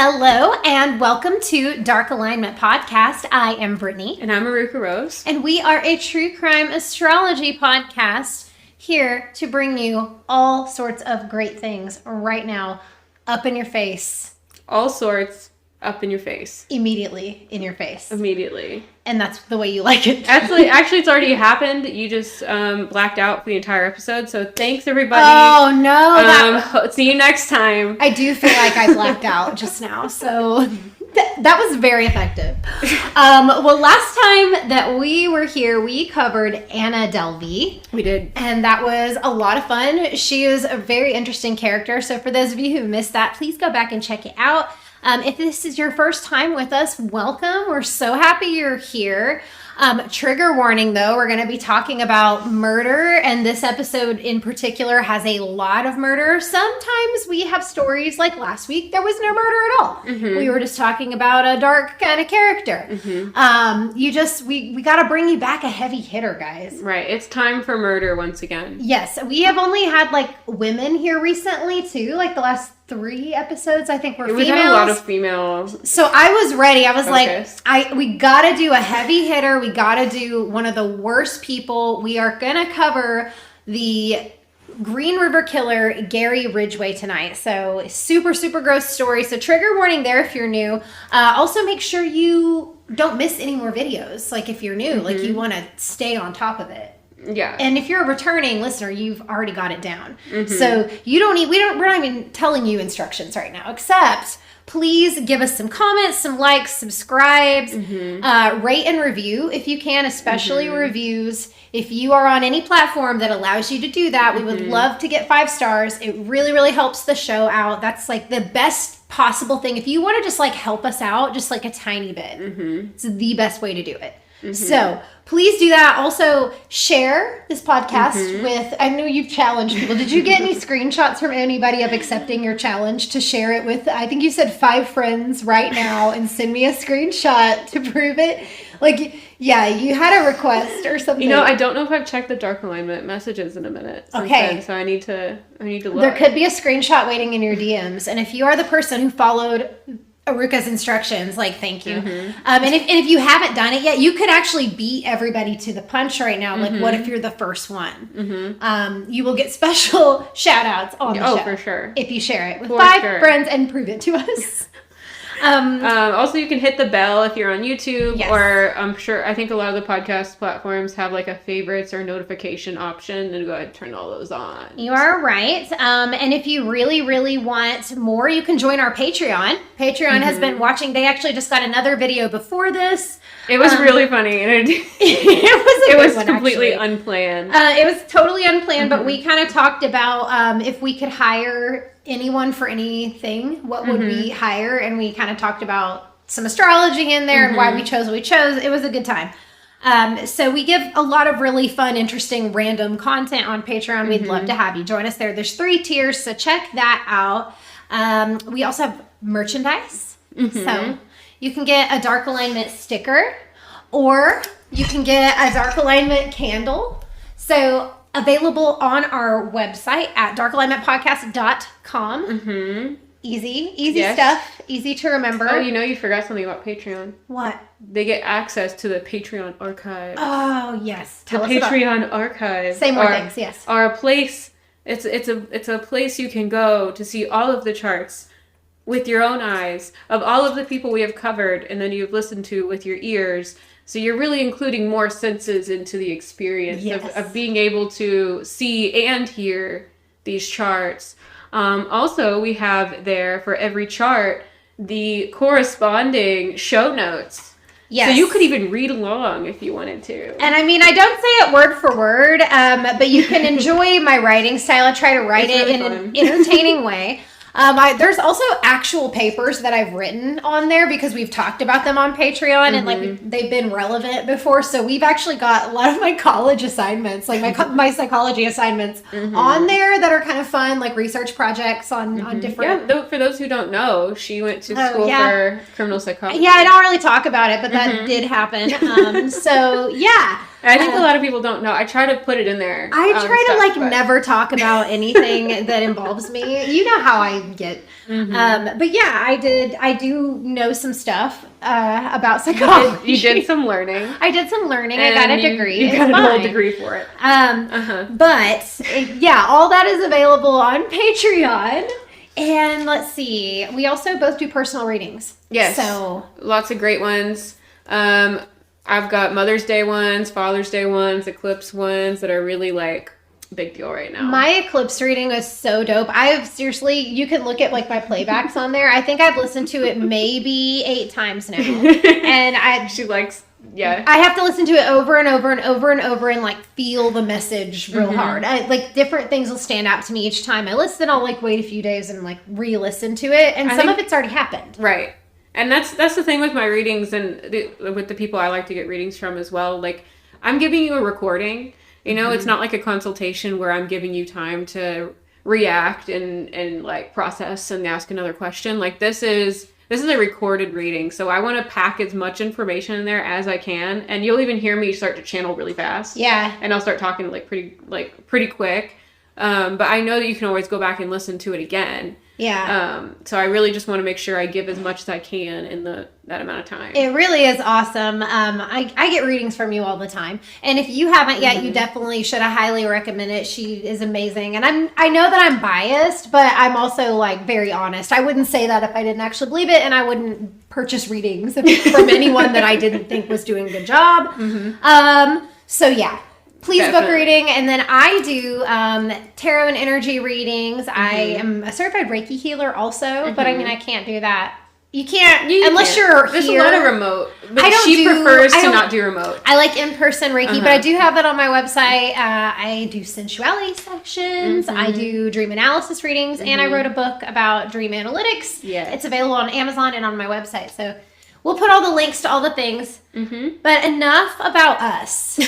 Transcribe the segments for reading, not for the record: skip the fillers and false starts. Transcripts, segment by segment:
Hello and welcome to Dark Alignment Podcast. I am Brittney. And I'm Eruca Rose. And we are a true crime astrology podcast here to bring you all sorts of great things right now up in your face. All sorts up in your face. Immediately in your face. Immediately. And that's the way you like it. Actually, it's already happened. You just blacked out for the entire episode. So thanks, everybody. Oh, no. See you next time. I do feel like I blacked out just now. So that was very effective. Well, last time that we were here, we covered Anna Delvey. We did. And that was a lot of fun. She is a very interesting character. So for those of you who missed that, please go back and check it out. If this is your first time with us, welcome. We're so happy you're here. Trigger warning, though, we're going to be talking about murder, and this episode in particular has a lot of murder. Sometimes we have stories like last week, there was no murder at all. Mm-hmm. We were just talking about a dark kind of character. Mm-hmm. We got to bring you back a heavy hitter, guys. Right. It's time for murder once again. Yes. We have only had women here recently, too, the last 3 episodes, I think, were females. We had a lot of females. So I was ready. I was focused. we got to do a heavy hitter. We got to do one of the worst people. We are going to cover the Green River Killer, Gary Ridgway, tonight. So super, super gross story. So trigger warning there if you're new. Also, make sure you don't miss any more videos. If you're new, you want to stay on top of it. Yeah. And if you're a returning listener, you've already got it down. Mm-hmm. So we're not even telling you instructions right now, except please give us some comments, some likes, subscribes, rate and review if you can, especially reviews. If you are on any platform that allows you to do that, we would love to get 5 stars. It really, really helps the show out. That's the best possible thing. If you want to just help us out, just a tiny bit, it's the best way to do it. Mm-hmm. So please do that. Also, share this podcast with, I know you've challenged people. Did you get any screenshots from anybody of accepting your challenge to share it with, I think you said 5 friends right now and send me a screenshot to prove it? You had a request or something. I don't know if I've checked the Dark Alignment messages in a minute. Okay. Then, so I need to look. There could be a screenshot waiting in your DMs. And if you are the person who followed Eruca's instructions, thank you. And if you haven't done it yet, you could actually beat everybody to the punch right now. What if you're the first one? You will get special shout outs on the show. Oh, for sure. If you share it with 5 friends and prove it to us. Also, you can hit the bell if you're on YouTube, yes. Or I think a lot of the podcast platforms have a favorites or notification option, and go ahead and turn all those on. You are right. And if you really, really want more, you can join our Patreon. Patreon has been watching. They actually just got another video before this. It was really funny. It was completely unplanned. It was totally unplanned, but we kind of talked about if we could hire anyone for anything, what would we hire? And we kind of talked about some astrology in there and why we chose what we chose. It was a good time. So we give a lot of really fun, interesting, random content on Patreon. We'd love to have you join us there. There's 3 tiers, so check that out. We also have merchandise. So you can get a Dark Alignment sticker, or you can get a Dark Alignment candle. So available on our website at darkalignmentpodcast.com. Easy stuff. Easy to remember. Oh, you forgot something about Patreon. What? They get access to the Patreon archive. Oh, yes. The Patreon archive. Say more things, yes. Are a place, it's a place you can go to see all of the charts with your own eyes of all of the people we have covered and then you've listened to with your ears. So you're really including more senses into the experience of being able to see and hear these charts. Also, we have there for every chart the corresponding show notes. Yes. So you could even read along if you wanted to. And I don't say it word for word, but you can enjoy my writing style. I try to write it in an entertaining way. There's also actual papers that I've written on there because we've talked about them on Patreon and they've been relevant before. So we've actually got a lot of my college assignments, my psychology assignments on there that are kind of fun, research projects on different. Yeah, for those who don't know, she went to school for criminal psychology. Yeah, I don't really talk about it, but that did happen. So yeah. I think a lot of people don't know. I try to put it in there. I try to never talk about anything that involves me. You know how I get. But yeah, I do know some stuff about psychology. You did some learning. I did some learning. I got a degree. You got a whole degree for it. But yeah, all that is available on Patreon. And let's see, we also both do personal readings. Yes. So lots of great ones. I've got Mother's Day ones, Father's Day ones, Eclipse ones that are really like big deal right now. My Eclipse reading was so dope. I have seriously, you can look at like my playbacks on there. I think I've listened to it maybe 8 times now. And she likes, yeah. I have to listen to it over and over and over and over and like feel the message real hard. Like different things will stand out to me each time I listen. I'll like wait a few days and like re-listen to it. And some of it's already happened. Right. And that's the thing with my readings and with the people I like to get readings from as well. Like I'm giving you a recording. You know, it's not like a consultation where I'm giving you time to react and like process and ask another question. Like this is a recorded reading. So I want to pack as much information in there as I can. And you'll even hear me start to channel really fast. Yeah. And I'll start talking pretty quick. But I know that you can always go back and listen to it again. Yeah. So I really just want to make sure I give as much as I can in that amount of time. It really is awesome. I get readings from you all the time. And if you haven't yet, you definitely should. I highly recommend it. She is amazing. And I know that I'm biased, but I'm also like very honest. I wouldn't say that if I didn't actually believe it, and I wouldn't purchase readings from anyone that I didn't think was doing a good job. So yeah. Please book reading. And then I do tarot and energy readings. I am a certified Reiki healer also, but I mean, I can't do that. You can't, unless you're There's here. There's a lot of remote, but she prefers to not do remote. I like in-person Reiki, but I do have that on my website. I do sensuality sessions. I do dream analysis readings, and I wrote a book about dream analytics. Yeah. It's available on Amazon and on my website. So we'll put all the links to all the things. But enough about us.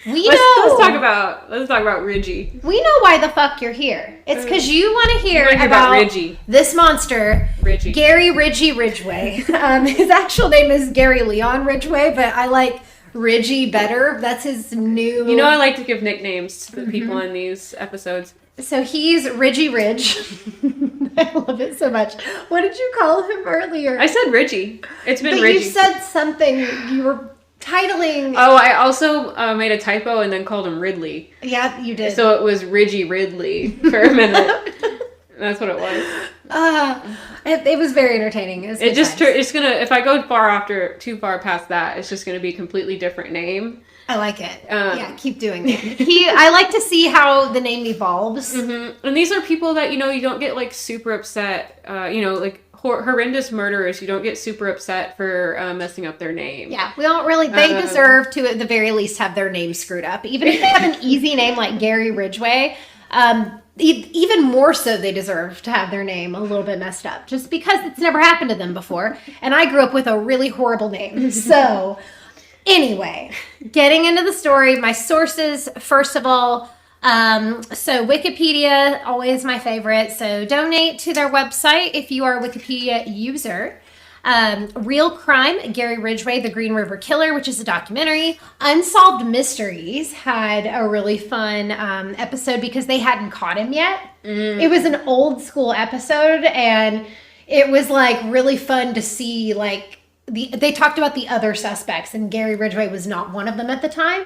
Let's talk about Ridgway. We know why the fuck you're here. It's because you want to hear about Ridgway. This monster, Ridgway. Gary Ridgway. His actual name is Gary Leon Ridgway, but I like Ridgway better. That's his new... You know I like to give nicknames to the people in these episodes. So he's Ridgway Ridge. I love it so much. What did you call him earlier? I said Ridgway. It's been Ridgway. You said something. You were... titling. Oh, I also made a typo and then called him Ridley. Yeah, you did. So it was Ridley for a minute. That's what it was. It was very entertaining. It's gonna, if I go too far past that, it's just gonna be a completely different name. I like it. Yeah, keep doing it. I like to see how the name evolves. And these are people that, you don't get like super upset, like horrendous murderers. You don't get super upset for messing up their name. Yeah, we don't really. They deserve to, at the very least, have their name screwed up. Even if they have an easy name like Gary Ridgway, even more so, they deserve to have their name a little bit messed up, just because it's never happened to them before. And I grew up with a really horrible name. So, anyway, getting into the story, my sources. First of all. So Wikipedia, always my favorite. So donate to their website if you are a Wikipedia user. Real Crime, Gary Ridgway, The Green River Killer, which is a documentary. Unsolved Mysteries had a really fun episode because they hadn't caught him yet. It was an old school episode, and it was like really fun to see. Like they talked about the other suspects, and Gary Ridgway was not one of them at the time.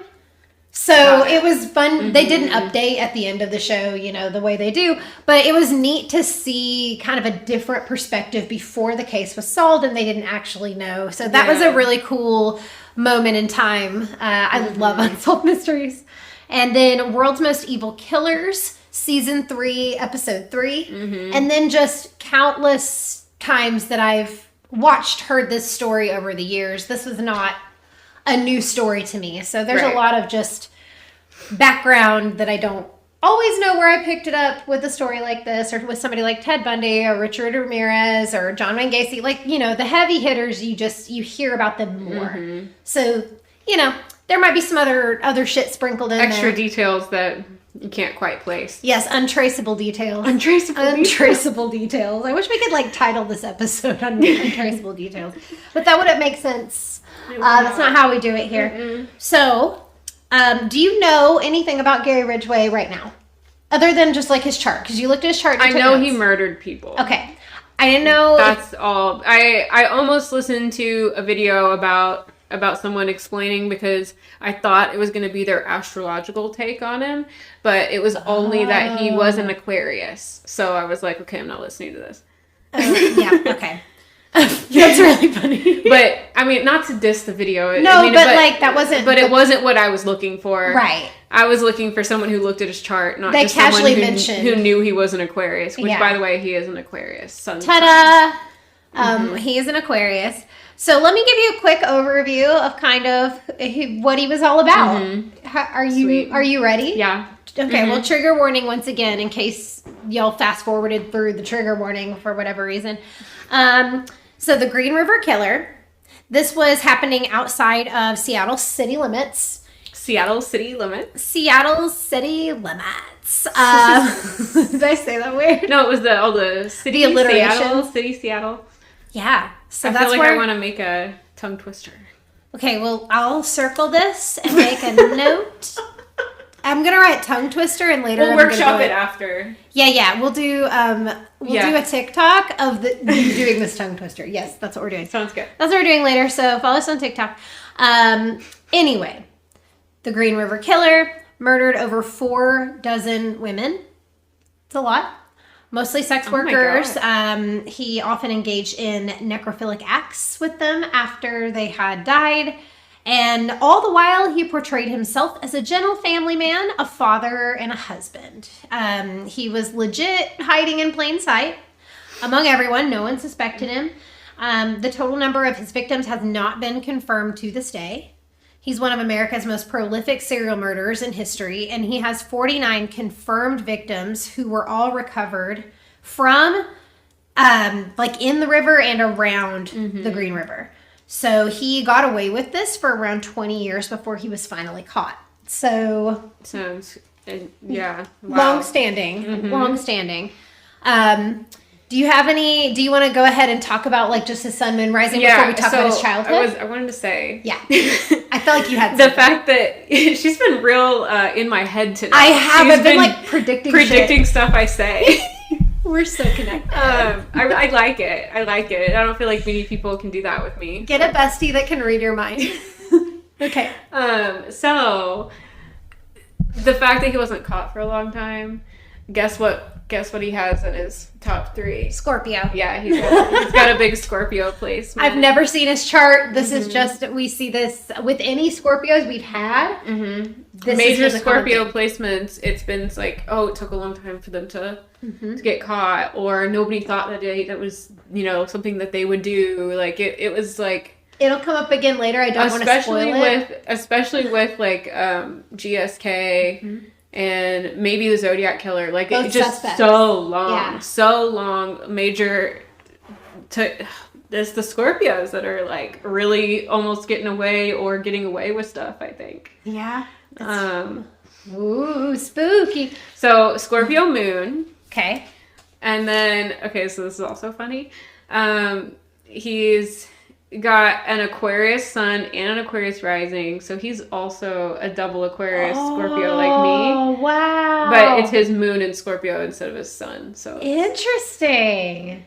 So it was fun. They didn't update at the end of the show, the way they do. But it was neat to see kind of a different perspective before the case was solved and they didn't actually know. So that was a really cool moment in time. I love Unsolved Mysteries. And then World's Most Evil Killers, Season 3, Episode 3. And then just countless times that I've heard this story over the years. This was not a new story to me. So there's a lot of just background that I don't always know where I picked it up with a story like this, or with somebody like Ted Bundy or Richard Ramirez or John Wayne Gacy. Like, the heavy hitters, you hear about them more. So, there might be some other shit sprinkled in extra there. Details that you can't quite place. Yes, untraceable details. Untraceable details. I wish we could title this episode Untraceable Details. But that wouldn't make sense. That's not how we do it here. So, Do you know anything about Gary Ridgway right now? Other than just like his chart? Because you looked at his chart. I know he murdered people. Okay. I didn't know. That's all. I almost listened to a video about someone explaining because I thought it was going to be their astrological take on him, but it was only that he was an Aquarius. So I was like, okay, I'm not listening to this. Yeah, okay. That's really funny. But I mean, not to diss the video. No, I mean, but like that wasn't. But it wasn't what I was looking for. Right. I was looking for someone who looked at his chart, not they just someone casually mentioned who knew he was an Aquarius. Which, by the way, he is an Aquarius. Sun Ta-da! He is an Aquarius. So let me give you a quick overview of kind of what he was all about. Are you ready? Yeah. Okay, well, trigger warning once again in case y'all fast forwarded through the trigger warning for whatever reason. So the Green River Killer, this was happening outside of Seattle city limits. Seattle city limits. Seattle city limits. Did I say that weird? No, it was all the city, the alliteration. Seattle. Yeah. So I that's feel like where I want to make a tongue twister. Okay, well, I'll circle this and make a note. I'm gonna write tongue twister and later we'll workshop it after. Yeah. We'll do do a TikTok of you doing this tongue twister. Yes, that's what we're doing. Sounds good. That's what we're doing later. So follow us on TikTok. Anyway, the Green River Killer murdered over 4 dozen women. It's a lot. Mostly sex workers. He often engaged in necrophilic acts with them after they had died. And all the while, he portrayed himself as a gentle family man, a father, and a husband. He was legit hiding in plain sight among everyone. No one suspected him. The total number of his victims has not been confirmed to this day. He's one of America's most prolific serial murderers in history, and he has 49 confirmed victims who were all recovered from, like, in the river and around the Green River. So he got away with this for around 20 years before he was finally caught. So sounds, yeah, wow. Long-standing. Do you want to go ahead and talk about like just his sun, moon, rising before we talk about his childhood? I wanted to say. Yeah. I felt like you had the fact that she's been real in my head today. I have. I've been like predicting stuff I say. We're so connected. I like it. I don't feel like many people can do that with me. Get a bestie that can read your mind. Okay. So the fact that he wasn't caught for a long time, guess what he has in his top 3? Scorpio. Yeah, he's got a big Scorpio placement. I've never seen his chart. This is just, we see this with any Scorpios we've had. Major Scorpio placements, it's been like, it took a long time for them to get caught, or nobody thought that was, something that they would do. Like, it was like... It'll come up again later. I don't want to spoil it. Especially with, like, GSK... And maybe the Zodiac Killer, like it's just suspects. So long, major. There's the Scorpios that are like really almost getting away with stuff. I think. Yeah. Ooh, spooky. So Scorpio moon. Okay. And then so this is also funny. He's got an Aquarius sun and an Aquarius rising, so he's also a double Aquarius Scorpio like me. Oh, wow. But it's his moon in Scorpio instead of his sun. So interesting.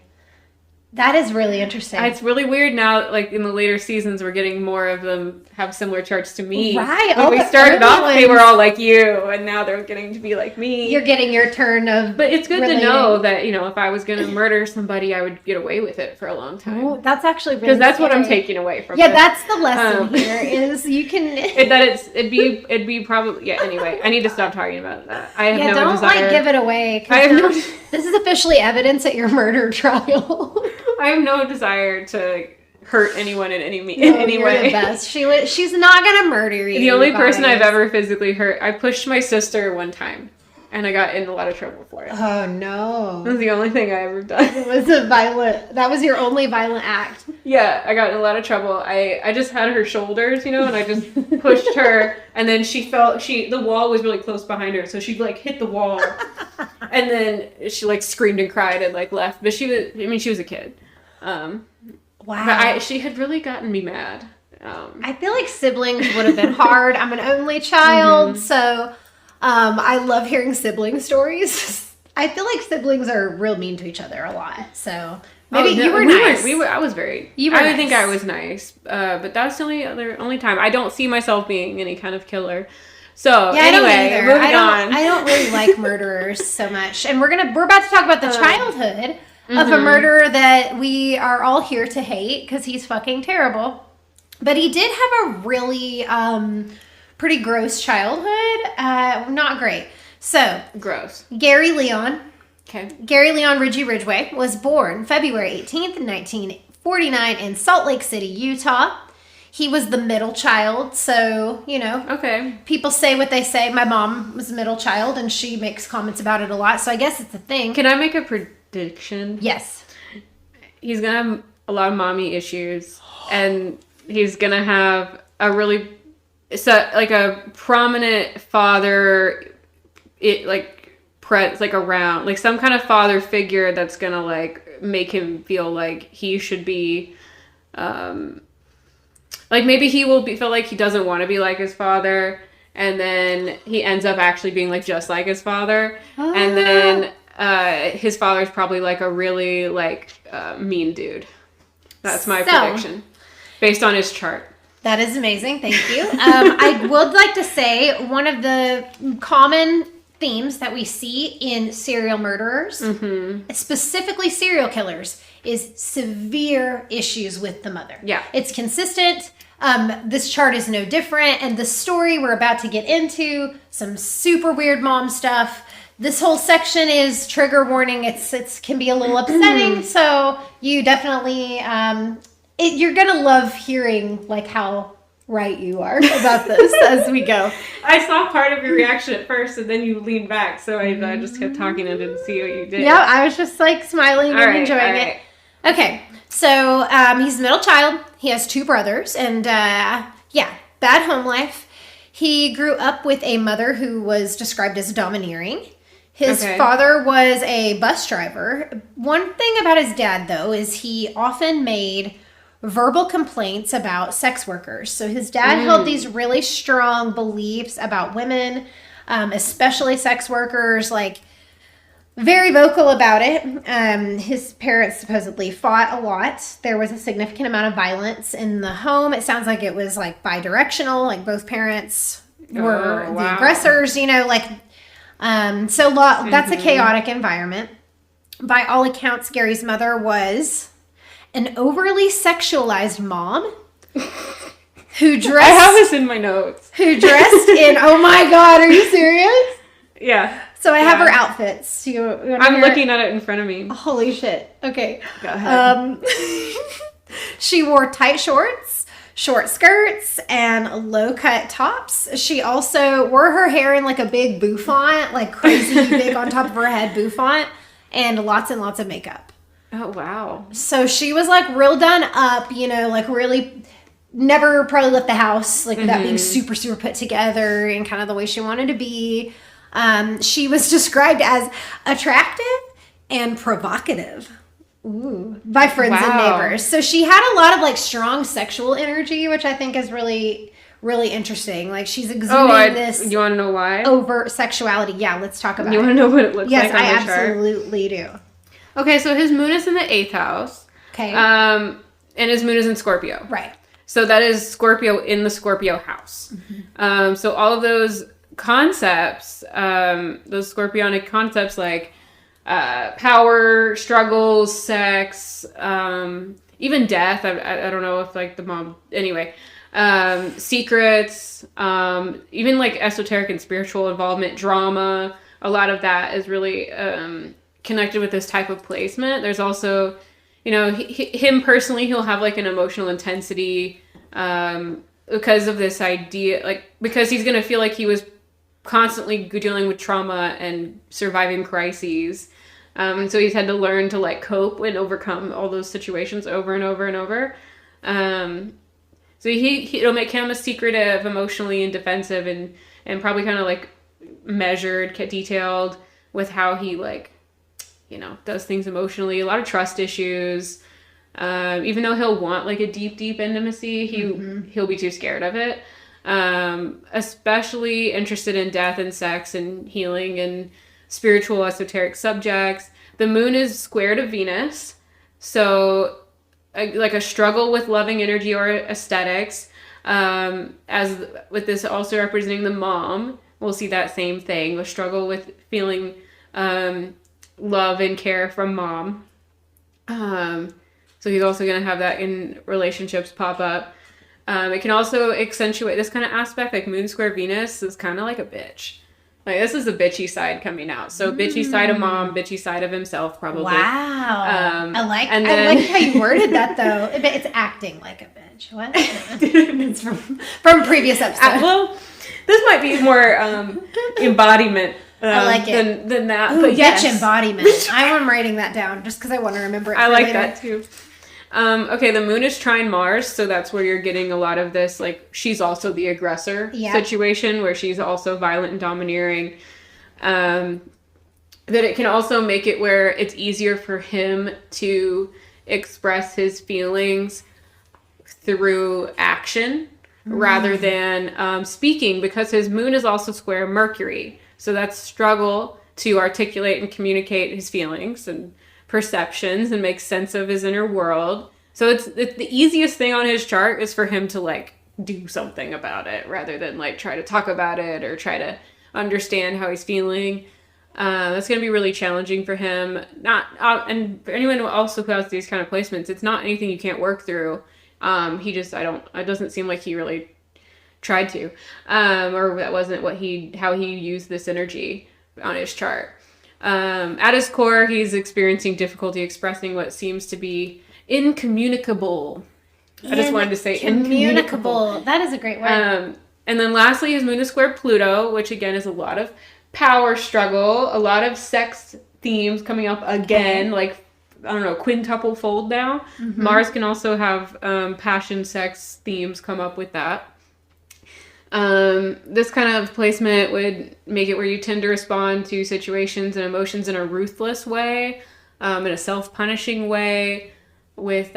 That is really interesting. It's really weird now, like in the later seasons, we're getting more of them have similar charts to me. Right. When we started off, they were all like you, and now they're getting to be like me. You're getting your turn of But it's good to know that, if I was going to murder somebody, I would get away with it for a long time. Oh, that's actually really Because that's what I'm taking away from it. Yeah, that's the lesson here, is you can... it'd be probably... Yeah, anyway, I need to stop talking about that. I have no don't, desire... give it away. I have no... This is officially evidence at your murder trial. I have no desire to hurt anyone in any way. You're the best. She's not gonna murder you. The only person I've ever physically hurt, I pushed my sister one time, and I got in a lot of trouble for it. Oh no! That was the only thing I ever done. It was that was your only violent act. Yeah, I got in a lot of trouble. I just had her shoulders, and I just pushed her, and then the wall was really close behind her, so she like hit the wall, and then she like screamed and cried and like left. But she was a kid. Wow. But she had really gotten me mad. I feel like siblings would have been hard. I'm an only child, so I love hearing sibling stories. I feel like siblings are real mean to each other a lot. So maybe you were nice. I was very. I would think I was nice, but that's the only time. I don't see myself being any kind of killer. So anyway, moving on. I don't really like murderers so much, and we're about to talk about the childhood of a murderer that we are all here to hate because he's fucking terrible. But he did have a really pretty gross childhood. Not great. So gross. Gary Leon Ridgway was born February 18th, 1949 in Salt Lake City, Utah. He was the middle child, so, Okay. People say what they say. My mom was a middle child, and she makes comments about it a lot, so I guess it's a thing. Can I make a prediction? Yes. He's going to have a lot of mommy issues, and he's going to have a prominent father, around, like some kind of father figure that's going to, make him feel like he should be, maybe he will feel like he doesn't want to be like his father, and then he ends up actually being just like his father, and then his father's probably a really mean dude. That's my prediction based on his chart. That is amazing. Thank you. I would like to say one of the common themes that we see in serial murderers, specifically serial killers, is severe issues with the mother. Yeah. It's consistent. This chart is no different. And the story we're about to get into, some super weird mom stuff. This whole section is trigger warning. It can be a little upsetting. So you definitely, you're going to love hearing how right you are about this as we go. I saw part of your reaction at first, and then you leaned back, so I just kept talking and didn't see what you did. Yeah, I was just smiling and enjoying it. Okay, so he's a middle child. He has two brothers, and bad home life. He grew up with a mother who was described as domineering. His father was a bus driver. One thing about his dad, though, is he often made verbal complaints about sex workers. So his dad held these really strong beliefs about women, especially sex workers, very vocal about it. His parents supposedly fought a lot. There was a significant amount of violence in the home. It sounds like it was bidirectional, both parents were the aggressors, that's a chaotic environment. By all accounts, Gary's mother was an overly sexualized mom who dressed... I have this in my notes. Who dressed in... Oh my God, are you serious? Yeah. So I have her outfits. I'm looking at it in front of me. Holy shit. Okay. Go ahead. She wore tight shorts, short skirts, and low-cut tops. She also wore her hair in a big bouffant, crazy big on top of her head bouffant, and lots of makeup. Oh, wow. So she was real done up, really never probably left the house, that being super, super put together and kind of the way she wanted to be. She was described as attractive and provocative. Ooh, by friends and neighbors. So she had a lot of strong sexual energy, which I think is really, really interesting. She's exuding this. You want to know why? Overt sexuality. Yeah, let's talk about it. You want to know what it looks like on the chart? Yes, I absolutely do. Okay, so his moon is in the 8th house. Okay. And his moon is in Scorpio. Right. So that is Scorpio in the Scorpio house. So all of those concepts, those Scorpionic concepts power, struggles, sex, even death. I don't know if the mom... Anyway. Secrets, even esoteric and spiritual involvement, drama. A lot of that is really... connected with this type of placement. There's also, him personally, he'll have an emotional intensity because of this idea, because he's going to feel like he was constantly dealing with trauma and surviving crises. And so he's had to learn to cope and overcome all those situations over and over and over. So it'll make him a secretive, emotionally and defensive and probably kind of measured, detailed with how he does things emotionally, a lot of trust issues. Even though he'll want like a deep intimacy, he'll be too scared of it. Especially interested in death and sex and healing and spiritual esoteric subjects. The moon is square to Venus, so like a struggle with loving energy or aesthetics. As with this also representing the mom, we'll see that same thing, a struggle with feeling love and care from mom. So he's also going to have that in relationships pop up. It can also accentuate this kind of aspect, like moon square Venus is kind of like a bitch. Like, this is the bitchy side coming out. So bitchy side of mom, bitchy side of himself, probably. Wow. I like how you worded that, though. It's acting like a bitch. What? It's from previous episode. Well, this might be more embodiment I like it. than that. Ooh, but yes. Bitch embodiment. I'm writing that down just because I want to remember it. I like later. that, too. Okay, the moon is trine Mars, so that's where you're getting a lot of this, like, she's also the aggressor situation, where she's also violent and domineering. That it can also make it where it's easier for him to express his feelings through action rather than speaking, because his moon is also square Mercury. So that's struggle to articulate and communicate his feelings and perceptions and make sense of his inner world. So it's the easiest thing on his chart is for him to like do something about it rather than like try to talk about it or try to understand how he's feeling. That's going to be really challenging for him. And for anyone who also who has these kind of placements, it's not anything you can't work through. It doesn't seem like he really tried to, or that wasn't how he used this energy on his chart. At his core, he's experiencing difficulty expressing what seems to be incommunicable. I just wanted to say incommunicable. That is a great word. And then lastly, his moon is square Pluto, which again is a lot of power struggle, a lot of sex themes coming up again, like, I don't know, quintuple fold now. Mars can also have passion, sex themes come up with that. This kind of placement would make it where you tend to respond to situations and emotions in a ruthless way, in a self-punishing way, with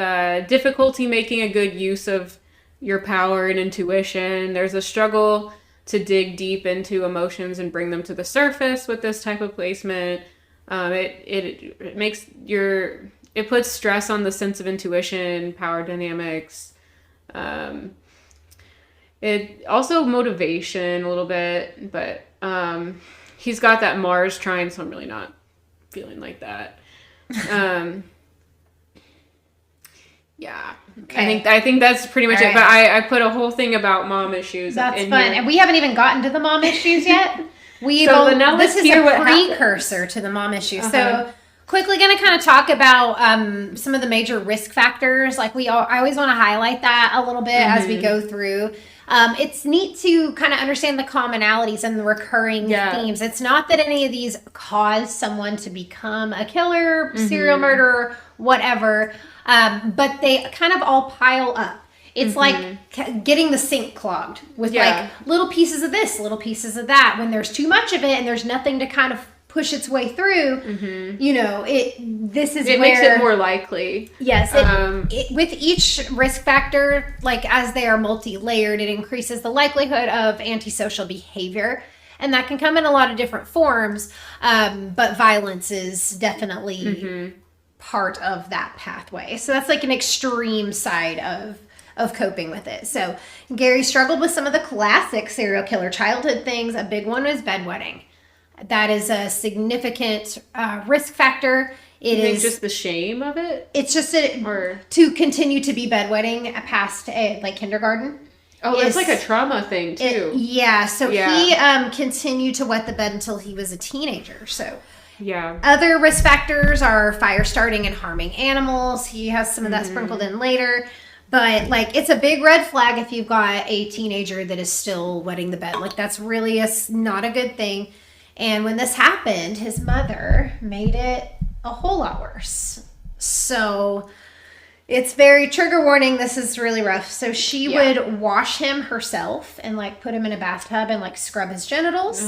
difficulty making a good use of your power and intuition. There's a struggle to dig deep into emotions and bring them to the surface with this type of placement. It puts stress on the sense of intuition, power dynamics. It also motivation a little bit, but he's got that Mars trine, so I'm really not feeling like that. Yeah, okay. I think that's pretty much it. But I put a whole thing about mom issues. That's in fun, here. and we haven't even gotten to the mom issues yet. This is a precursor to the mom issues. So quickly going to kind of talk about some of the major risk factors. Like I always want to highlight that a little bit as we go through. It's neat to kind of understand the commonalities and the recurring themes. It's not that any of these cause someone to become a killer, serial murderer, whatever, but they kind of all pile up. It's like getting the sink clogged with like little pieces of this, little pieces of that. When there's too much of it and there's nothing to kind of push its way through, you know, it makes it more likely. Yes. With each risk factor, like as they are multi-layered, it increases the likelihood of antisocial behavior. And that can come in a lot of different forms. But violence is definitely part of that pathway. So that's like an extreme side of coping with it. So Gary struggled with some of the classic serial killer childhood things. A big one was bedwetting. That is a significant risk factor. It is just the shame of it. It's just to continue to be bedwetting past like kindergarten. Oh, that's like a trauma thing too. So he continued to wet the bed until he was a teenager. So yeah. Other risk factors are fire starting and harming animals. He has some of that sprinkled in later. But, like, it's a big red flag if you've got a teenager that is still wetting the bed. Like, that's really not a good thing. And when this happened, his mother made it a whole lot worse. So, it's very trigger warning. This is really rough. So, she would wash him herself and, like, put him in a bathtub and, like, scrub his genitals.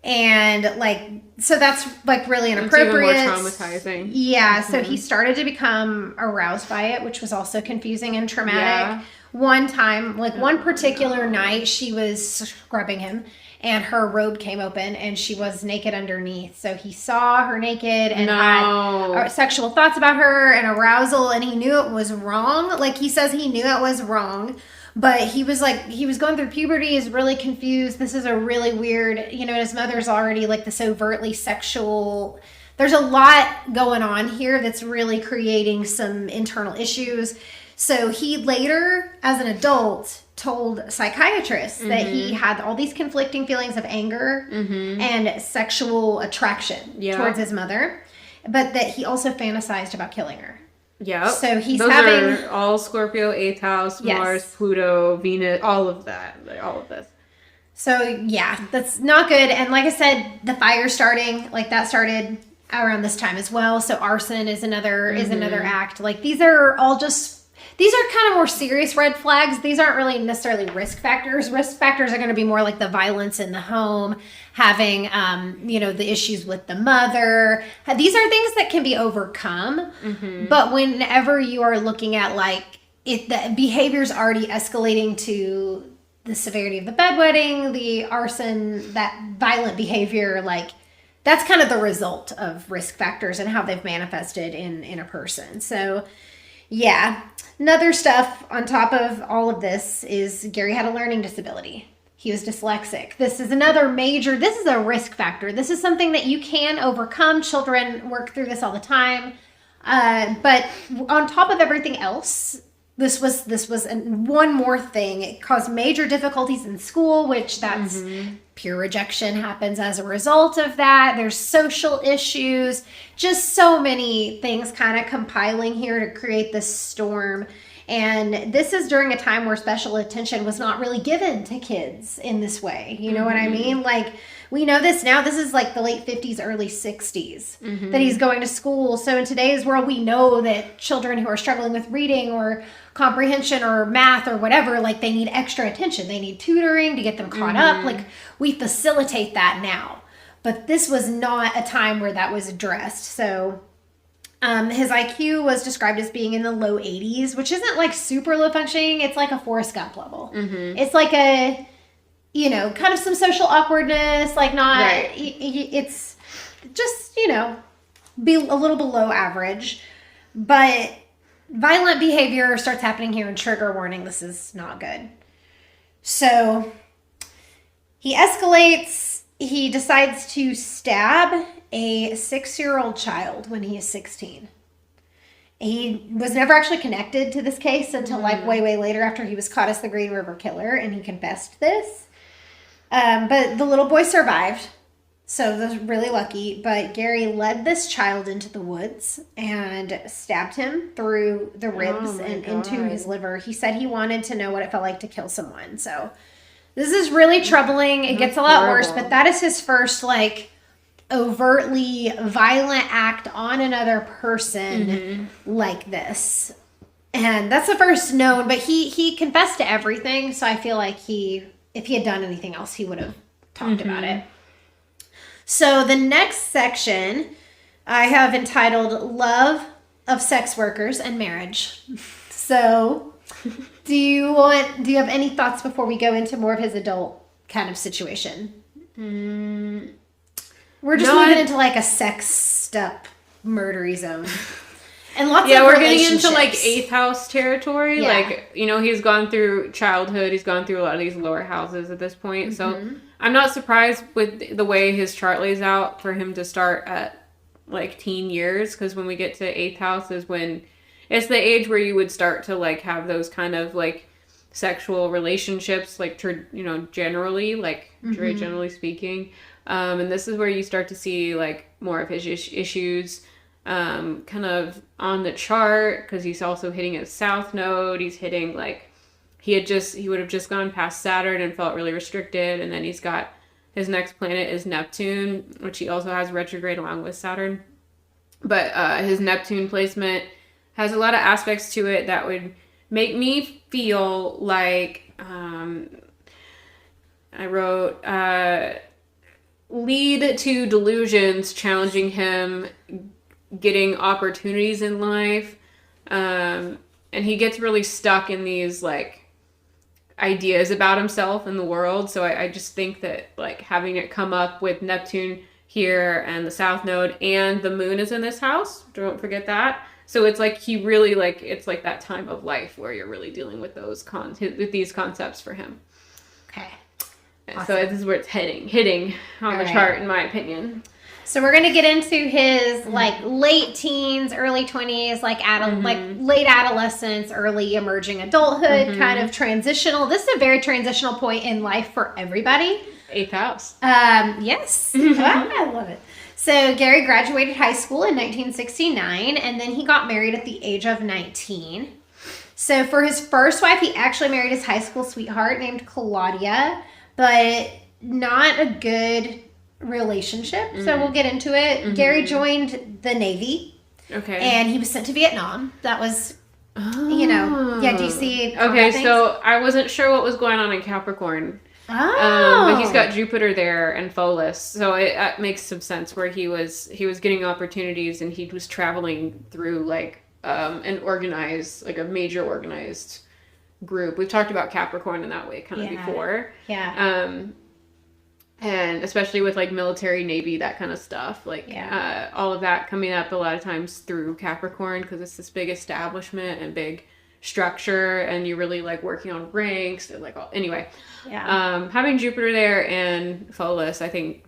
And like, so that's like really inappropriate. It's even more traumatizing. Yeah. So he started to become aroused by it, which was also confusing and traumatic. Yeah. One time, like one particular night, she was scrubbing him and her robe came open and she was naked underneath. So he saw her naked and had sexual thoughts about her and arousal, and he knew it was wrong. Like he says he knew it was wrong. But he was going through puberty, is really confused. This is a really weird, you know, his mother's already like this overtly sexual. There's a lot going on here that's really creating some internal issues. So he later, as an adult, told psychiatrists that he had all these conflicting feelings of anger and sexual attraction towards his mother, but that he also fantasized about killing her. Yeah. So he's Those having are all Scorpio, 8th house, Mars, Pluto, Venus, all of that. Like, all of this. So yeah, that's not good. And like I said, the fire starting, like that started around this time as well. So arson is another act. Like these are all these are kind of more serious red flags. These aren't really necessarily risk factors. Risk factors are going to be more like the violence in the home, having, you know, the issues with the mother. These are things that can be overcome. But whenever you are looking at like the behavior's already escalating to the severity of the bedwetting, the arson, that violent behavior, like that's kind of the result of risk factors and how they've manifested in a person. So yeah. Another stuff on top of all of this is Gary had a learning disability. He was dyslexic. This is a risk factor. This is something that you can overcome. Children work through this all the time. But on top of everything else, this was one more thing. It caused major difficulties in school, which that's peer rejection happens as a result of that. There's social issues, just so many things kind of compiling here to create this storm. And this is during a time where special attention was not really given to kids in this way. You know what I mean? Like, we know this now. This is like the late 50s, early 60s that he's going to school. So in today's world, we know that children who are struggling with reading or comprehension or math or whatever, like they need extra attention. They need tutoring to get them caught up. Like we facilitate that now. But this was not a time where that was addressed. So his IQ was described as being in the low 80s, which isn't like super low functioning. It's like a Forrest Gump level. It's like a, you know, kind of some social awkwardness, like not, it's just, you know, be a little below average. But violent behavior starts happening here, and trigger warning, this is not good. So he escalates. He decides to stab a 6-year-old child when he is 16. He was never actually connected to this case until like way later, after he was caught as the Green River Killer, and he confessed this. But the little boy survived, so that's really lucky. But Gary led this child into the woods and stabbed him through the ribs and into his liver. He said he wanted to know what it felt like to kill someone. So this is really troubling. It gets a lot worse, but that is his first like overtly violent act on another person like this. And that's the first known, but he confessed to everything. So I feel like if he had done anything else, he would have talked about it. So the next section I have entitled Love of Sex Workers and Marriage. So do you have any thoughts before we go into more of his adult kind of situation? We're just moving into like a sexed up murdery zone. And lots of we're getting into like 8th house territory. Yeah. Like, you know, he's gone through childhood. He's gone through a lot of these lower houses at this point. So I'm not surprised with the way his chart lays out for him to start at like teen years. Because when we get to 8th house is when it's the age where you would start to like have those kind of like sexual relationships, like, you know, generally, like very generally speaking. And this is where you start to see like more of his issues. Kind of on the chart, because he's also hitting his south node. He's hitting like he would have just gone past Saturn and felt really restricted, and then he's got his next planet is Neptune, which he also has retrograde along with Saturn. But his Neptune placement has a lot of aspects to it that would make me feel like I wrote lead to delusions, challenging him, getting opportunities in life. And he gets really stuck in these, like, ideas about himself and the world. So I just think that, like, having it come up with Neptune here and the South Node and the moon is in this house. Don't forget that. So it's like he really, like, it's like that time of life where you're really dealing with those with these concepts for him. Okay. Awesome. So this is where it's hitting on the chart, in my opinion. So we're gonna get into his like late teens, early 20s, like like late adolescence, early emerging adulthood, kind of transitional. This is a very transitional point in life for everybody. 8th house. Yes. I love it. So Gary graduated high school in 1969, and then he got married at the age of 19. So for his first wife, he actually married his high school sweetheart named Claudia, but not a good relationship. So we'll get into it. Gary joined the Navy. Okay. And he was sent to Vietnam. That was, you know, do you see? Okay, so I wasn't sure what was going on in Capricorn. But he's got Jupiter there and Pholus, so it makes some sense where he was getting opportunities and he was traveling through like an organized, like a major organized group. We've talked about Capricorn in that way kind of before. Yeah. And especially with like military, Navy, that kind of stuff, like all of that coming up a lot of times through Capricorn because it's this big establishment and big structure, and you're really like working on ranks and like anyway. Yeah. Having Jupiter there and Pholus, I think,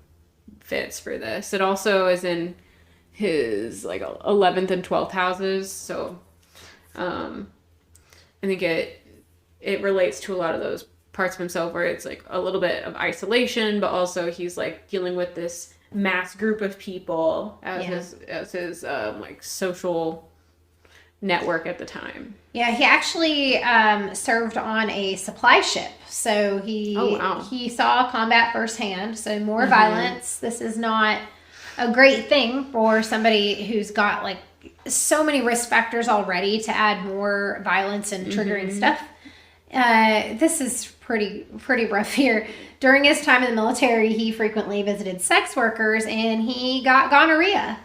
fits for this. It also is in his like 11th and 12th houses, so I think it relates to a lot of those parts of himself where it's like a little bit of isolation, but also he's like dealing with this mass group of people as his like social network at the time. Yeah, he actually served on a supply ship, so he saw combat firsthand. So more violence. This is not a great thing for somebody who's got like so many risk factors already to add more violence and triggering stuff. This is pretty rough here. During his time in the military, he frequently visited sex workers and he got gonorrhea.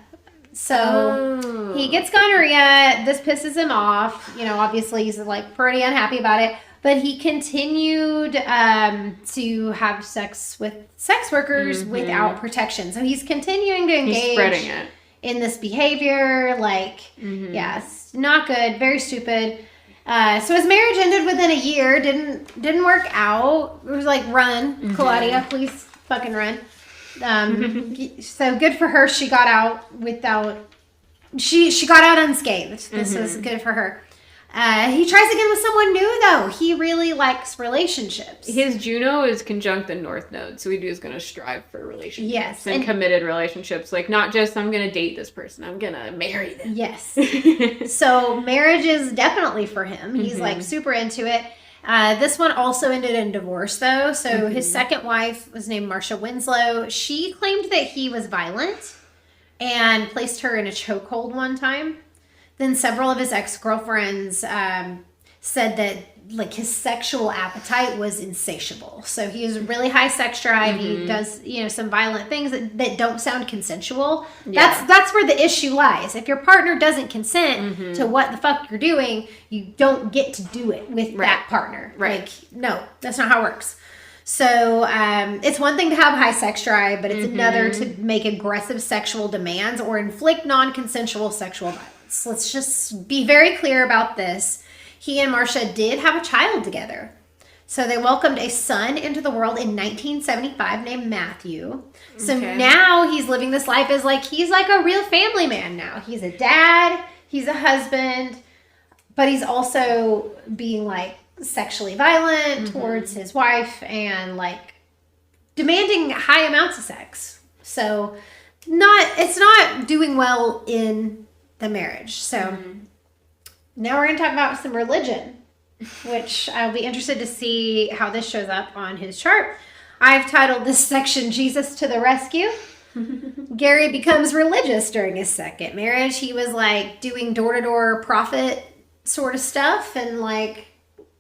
So he gets gonorrhea. This pisses him off. You know, obviously he's like pretty unhappy about it. But he continued to have sex with sex workers without protection. So he's continuing to engage in this behavior. Like, it's not good. Very stupid. So his marriage ended within a year. Didn't work out. It was like, run, Claudia, please fucking run. So good for her. She got out without. She got out unscathed. This is good for her. He tries again with someone new though. He really likes relationships. His Juno is conjunct the North Node, so he is going to strive for relationships. Yes, and committed relationships. Like not just I'm going to date this person. I'm going to marry them. Yes. So marriage is definitely for him. He's like super into it. This one also ended in divorce though. So his second wife was named Marcia Winslow. She claimed that he was violent and placed her in a chokehold one time. Then several of his ex-girlfriends said that like his sexual appetite was insatiable. So he has really high sex drive. He does, some violent things that don't sound consensual. Yeah. That's where the issue lies. If your partner doesn't consent to what the fuck you're doing, you don't get to do it with that partner. Right. Like, no, that's not how it works. So it's one thing to have high sex drive, but it's another to make aggressive sexual demands or inflict non-consensual sexual violence. Let's just be very clear about this. He and Marcia did have a child together. So they welcomed a son into the world in 1975 named Matthew. So now he's living this life as like, he's like a real family man now. He's a dad, he's a husband, but he's also being like sexually violent towards his wife and like demanding high amounts of sex. So it's not doing well in the marriage. So now we're going to talk about some religion, which I'll be interested to see how this shows up on his chart. I've titled this section Jesus to the Rescue. Gary becomes religious during his second marriage. He was like doing door-to-door prophet sort of stuff and like,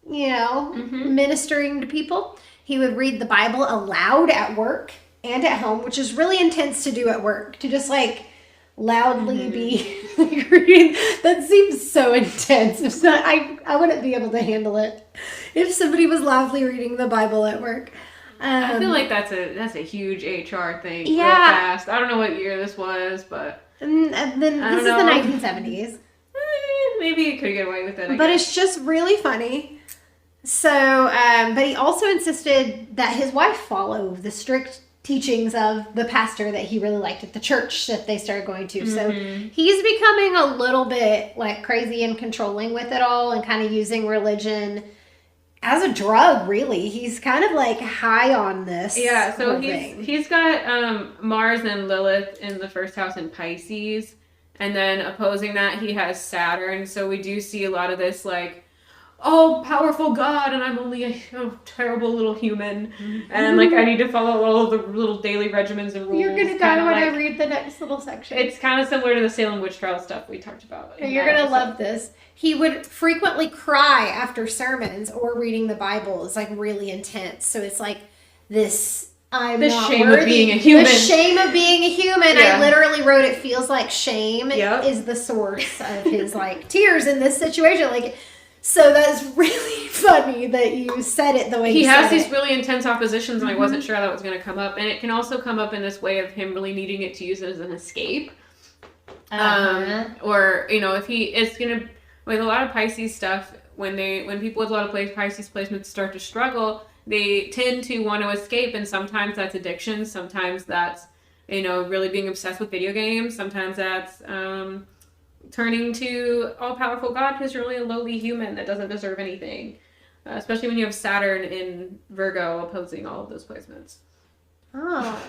ministering to people. He would read the Bible aloud at work and at home, which is really intense to do at work, to just like loudly be reading. That seems so intense. It's not, I wouldn't be able to handle it if somebody was loudly reading the Bible at work. I feel like that's a huge HR thing. Yeah. Real fast. I don't know what year this was, but And then this is the 1970s. Maybe you could get away with it. But it's just really funny. So, but he also insisted that his wife follow the strict teachings of the pastor that he really liked at the church that they started going to. So he's becoming a little bit like crazy and controlling with it all, and kind of using religion as a drug, really. He's kind of like high on this. Yeah, so he's got Mars and Lilith in the first house in Pisces, and then opposing that he has Saturn. So we do see a lot of this like, oh, powerful God, and I'm only a terrible little human, and like I need to follow all of the little daily regimens and rules. You're gonna die when I read the next little section. It's kind of similar to the Salem witch trial stuff we talked about. You're gonna love this. He would frequently cry after sermons or reading the Bible. It's like really intense. So it's like this. The shame of being a human. The shame of being a human. Yeah. I literally wrote, it feels like shame is the source of his like tears in this situation. Like. So that's really funny that you said it the way you said it. He has these really intense oppositions, and I wasn't sure how that was going to come up. And it can also come up in this way of him really needing it to use it as an escape. Or, you know, if he is going to, with a lot of Pisces stuff, when people with a lot of Pisces placements start to struggle, they tend to want to escape. And sometimes that's addiction. Sometimes that's, you know, really being obsessed with video games. Sometimes that's, turning to all-powerful God because you're really a lowly human that doesn't deserve anything. Especially when you have Saturn in Virgo opposing all of those placements. Oh,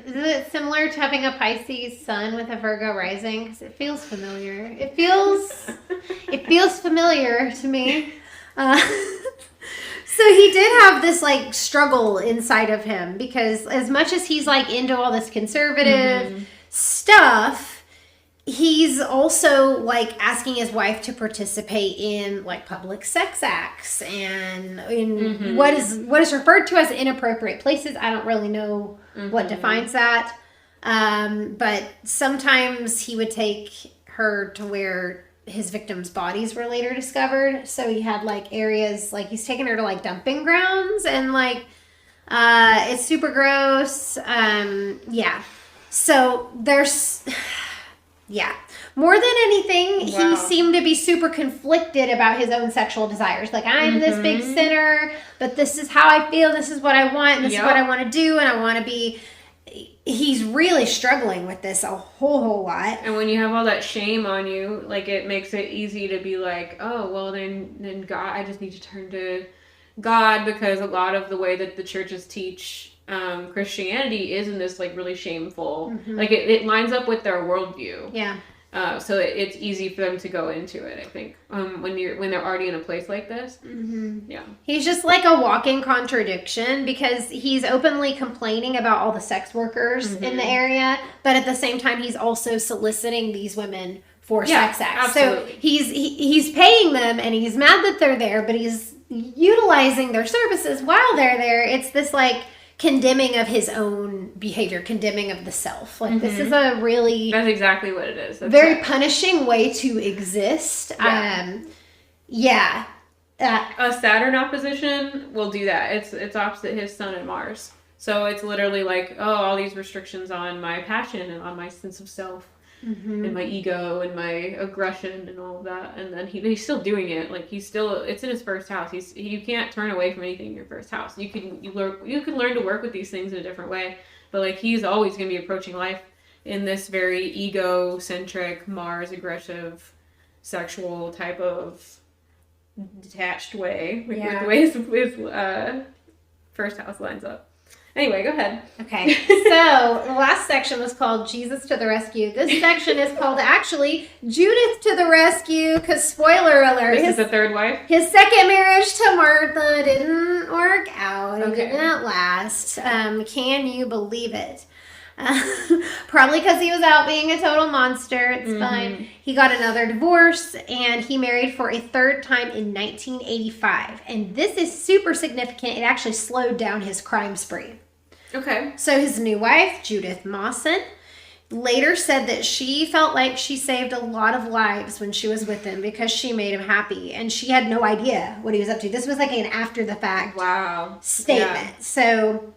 is it similar to having a Pisces sun with a Virgo rising? Because it feels familiar. It feels familiar to me. So he did have this like struggle inside of him, because as much as he's like into all this conservative stuff, he's also like asking his wife to participate in like public sex acts and in what is referred to as inappropriate places. I don't really know what defines that. But sometimes he would take her to where his victims' bodies were later discovered. So he had like areas, like he's taking her to like dumping grounds, and like it's super gross. Yeah. So there's more than anything, he seemed to be super conflicted about his own sexual desires. Like, I'm this big sinner, but this is how I feel, this is what I want, and this is what I want to do, and I want to be... He's really struggling with this a whole lot. And when you have all that shame on you, like, it makes it easy to be like, oh, well, then God, I just need to turn to God, because a lot of the way that the churches teach Christianity is in this like really shameful, like it lines up with their worldview. Yeah. So it's easy for them to go into it, I think, when they're already in a place like this. Yeah. He's just like a walking contradiction, because he's openly complaining about all the sex workers in the area, but at the same time he's also soliciting these women for sex acts. Absolutely. So he's paying them, and he's mad that they're there, but he's utilizing their services while they're there. It's this like condemning of his own behavior, condemning of the self. Like this is a really... That's exactly what it is. That's very punishing way to exist. Yeah. A Saturn opposition will do that. It's opposite his Sun and Mars. So it's literally like, oh, all these restrictions on my passion and on my sense of self. And my ego and my aggression and all of that, and then he's still doing it. Like it's in his first house. You can't turn away from anything in your first house. You can learn to work with these things in a different way, but like he's always going to be approaching life in this very egocentric, Mars aggressive, sexual type of detached way. With the way his first house lines up. Anyway, go ahead. Okay. So the last section was called Jesus to the Rescue. This section is called actually Judith to the Rescue, because spoiler alert. This is the third wife? His second marriage to Martha didn't work out. It did not last. Can you believe it? Probably because he was out being a total monster. It's fine. He got another divorce, and he married for a third time in 1985. And this is super significant. It actually slowed down his crime spree. Okay. So his new wife, Judith Mawson, later said that she felt like she saved a lot of lives when she was with him because she made him happy, and she had no idea what he was up to. This was like an after the fact statement. Yeah. So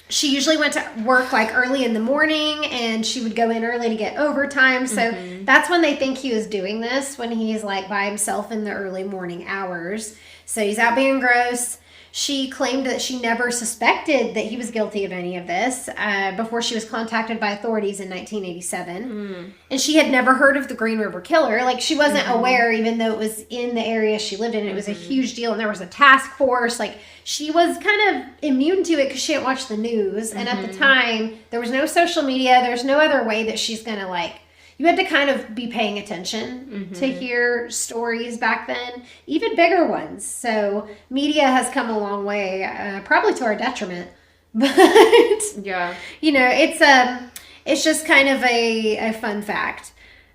she usually went to work like early in the morning, and she would go in early to get overtime. So that's when they think he was doing this, when he's like by himself in the early morning hours. So he's out being gross. She claimed that she never suspected that he was guilty of any of this before she was contacted by authorities in 1987. And she had never heard of the Green River Killer. Like, she wasn't aware, even though it was in the area she lived in. It was a huge deal, and there was a task force. Like, she was kind of immune to it because she didn't watch the news. And at the time, there was no social media. There's no other way that she's going to, like, you had to kind of be paying attention to hear stories back then, even bigger ones. So media has come a long way, probably to our detriment. But, yeah, you know, it's just kind of a fun fact.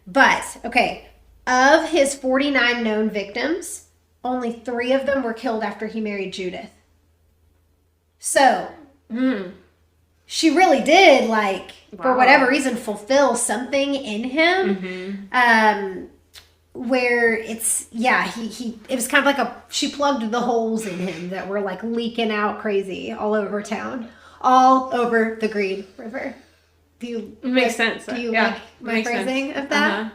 But, okay, of his 49 known victims, only 3 of them were killed after he married Judith. So, she really did, like, for whatever reason, fulfill something in him. Where it's, it was kind of like she plugged the holes in him that were like leaking out crazy all over town, all over the Green River. Makes sense. Do you like my phrasing of that?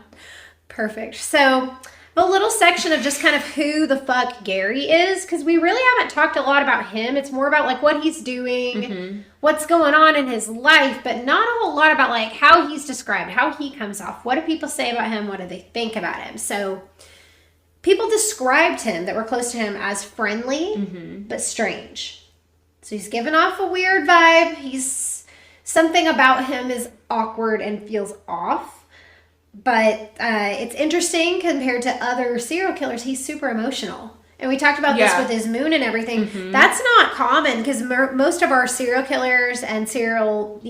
Perfect. So, a little section of just kind of who the fuck Gary is, because we really haven't talked a lot about him. It's more about like what he's doing, what's going on in his life, but not a whole lot about like how he's described, how he comes off. What do people say about him? What do they think about him? So people described him that were close to him as friendly, but strange. So he's giving off a weird vibe. Something about him is awkward and feels off. But it's interesting compared to other serial killers. He's super emotional. And we talked about this with his moon and everything. That's not common because most of our serial killers and serial,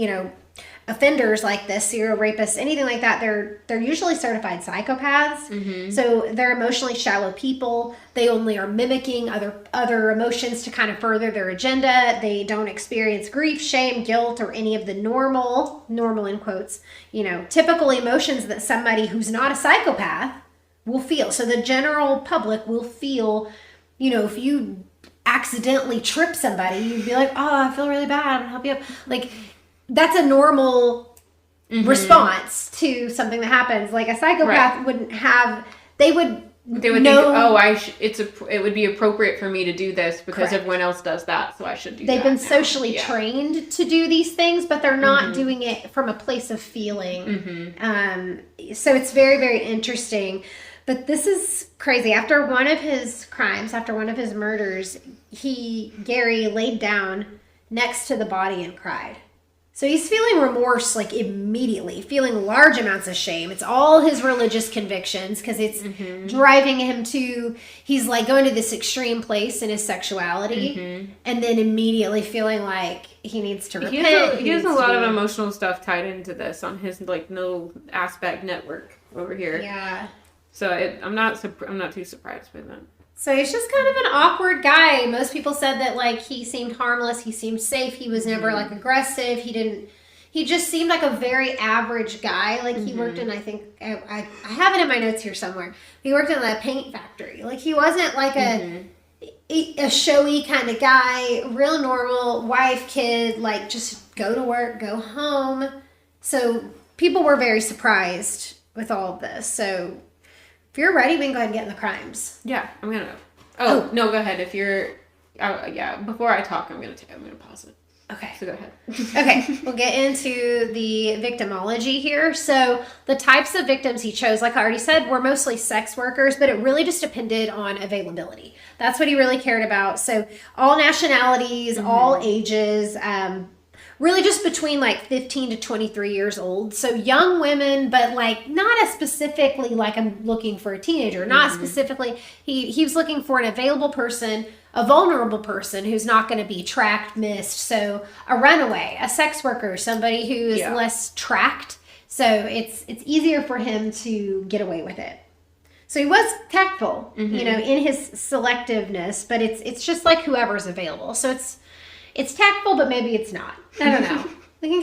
offenders like this, serial rapists, anything like that, they're usually certified psychopaths. So they're emotionally shallow people. They only are mimicking other emotions to kind of further their agenda. They don't experience grief, shame, guilt, or any of the normal in quotes, typical emotions that somebody who's not a psychopath will feel. So the general public will feel, if you accidentally trip somebody, you'd be like, oh, I feel really bad, I'm gonna help you up. Like, that's a normal response to something that happens. Like, a psychopath wouldn't have, they would know, think, it would be appropriate for me to do this because everyone else does that, so I should do that. They've been socially trained to do these things, but they're not doing it from a place of feeling. So it's very, very interesting. But this is crazy. After one of his crimes, after one of his murders, Gary laid down next to the body and cried. So he's feeling remorse, like, immediately, feeling large amounts of shame. It's all his religious convictions because it's driving him to, he's like going to this extreme place in his sexuality and then immediately feeling like he needs to repent. He has a lot of emotional stuff tied into this on his, like, no aspect network over here. Yeah. So I'm not too surprised by that. So he's just kind of an awkward guy. Most people said that, like, he seemed harmless. He seemed safe. He was never, like, aggressive. He just seemed like a very average guy. Like, he worked in, I think, I have it in my notes here somewhere. He worked in a paint factory. Like, he wasn't, like, a showy kind of guy. Real normal, wife, kid, like, just go to work, go home. So people were very surprised with all of this. So if you're ready, we can go ahead and get in the crimes. Yeah, I'm gonna. Oh no, go ahead. If you're, before I talk, I'm gonna pause it. Okay. So go ahead. Okay, we'll get into the victimology here. So the types of victims he chose, like I already said, were mostly sex workers, but it really just depended on availability. That's what he really cared about. So all nationalities, all ages. Really just between like 15 to 23 years old. So young women, but like not as specifically like I'm looking for a teenager. Not specifically. He was looking for an available person, a vulnerable person who's not going to be tracked, missed. So a runaway, a sex worker, somebody who is less tracked. So it's easier for him to get away with it. So he was tactful, in his selectiveness, but it's just like whoever's available. So it's tactful, but maybe it's not. I don't know. You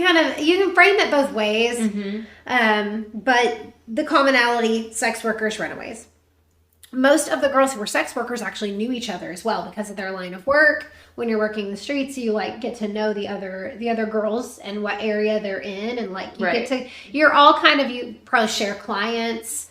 can frame it both ways. But the commonality, sex workers, runaways. Most of the girls who were sex workers actually knew each other as well because of their line of work. When you're working the streets, you like get to know the other girls and what area they're in, and like you're all kind of, you probably share clients.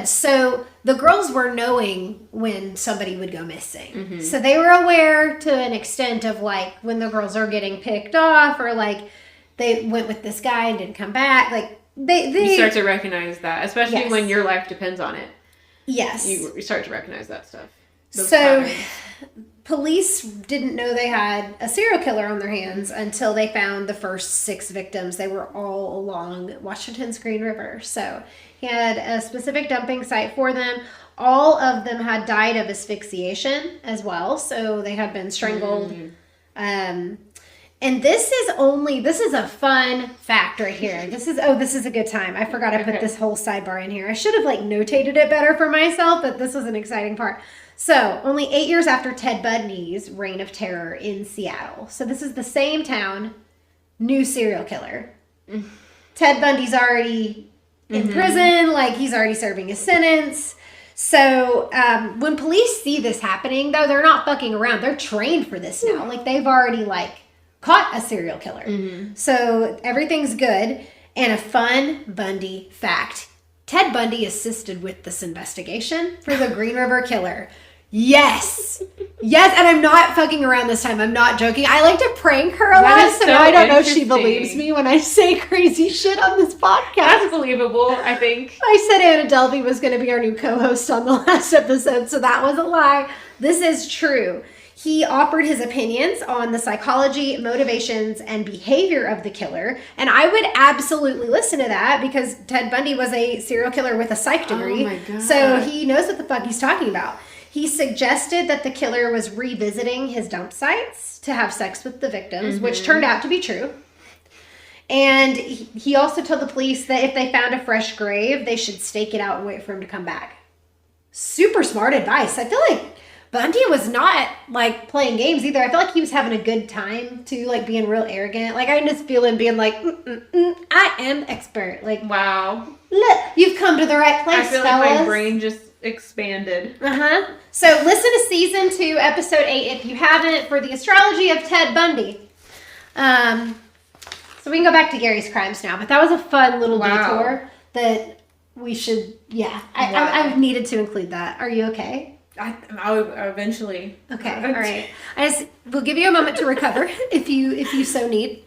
So the girls were knowing when somebody would go missing. So they were aware to an extent of like when the girls are getting picked off, or like they went with this guy and didn't come back. Like you start to recognize that, especially when your life depends on it. Yes. You start to recognize that stuff. So police didn't know they had a serial killer on their hands until they found the first 6 victims. They were all along Washington's Green River. So he had a specific dumping site for them. All of them had died of asphyxiation as well. So they had been strangled. And this is a fun fact right here. This is a good time. I forgot I put this whole sidebar in here. I should have like notated it better for myself, but this was an exciting part. So only 8 years after Ted Bundy's reign of terror in Seattle. So this is the same town, new serial killer. Ted Bundy's already in prison, like he's already serving his sentence. So when police see this happening, though, they're not fucking around. They're trained for this now. Like they've already like caught a serial killer. So everything's good. And a fun Bundy fact. Ted Bundy assisted with this investigation for the Green River Killer. Yes. Yes, and I'm not fucking around this time. I'm not joking. I like to prank her a lot, so I don't know if she believes me when I say crazy shit on this podcast. That's believable, I think. I said Anna Delvey was going to be our new co-host on the last episode, so that was a lie. This is true. He offered his opinions on the psychology, motivations, and behavior of the killer. And I would absolutely listen to that because Ted Bundy was a serial killer with a psych degree. Oh my God. So he knows what the fuck he's talking about. He suggested that the killer was revisiting his dump sites to have sex with the victims, which turned out to be true. And he also told the police that if they found a fresh grave, they should stake it out and wait for him to come back. Super smart advice. I feel like Bundy was not like playing games either. I feel like he was having a good time too, like being real arrogant. Like I just feel him being like, I am expert. Like, wow, look, you've come to the right place, I feel fellas. like my brain just expanded. So listen to season 2, episode 8 if you haven't, for the astrology of Ted Bundy. So we can go back to Gary's crimes now, but that was a fun little detour that we should. I've needed to include that. Are you okay? I'll eventually. Okay, all right. We'll give you a moment to recover if you so need.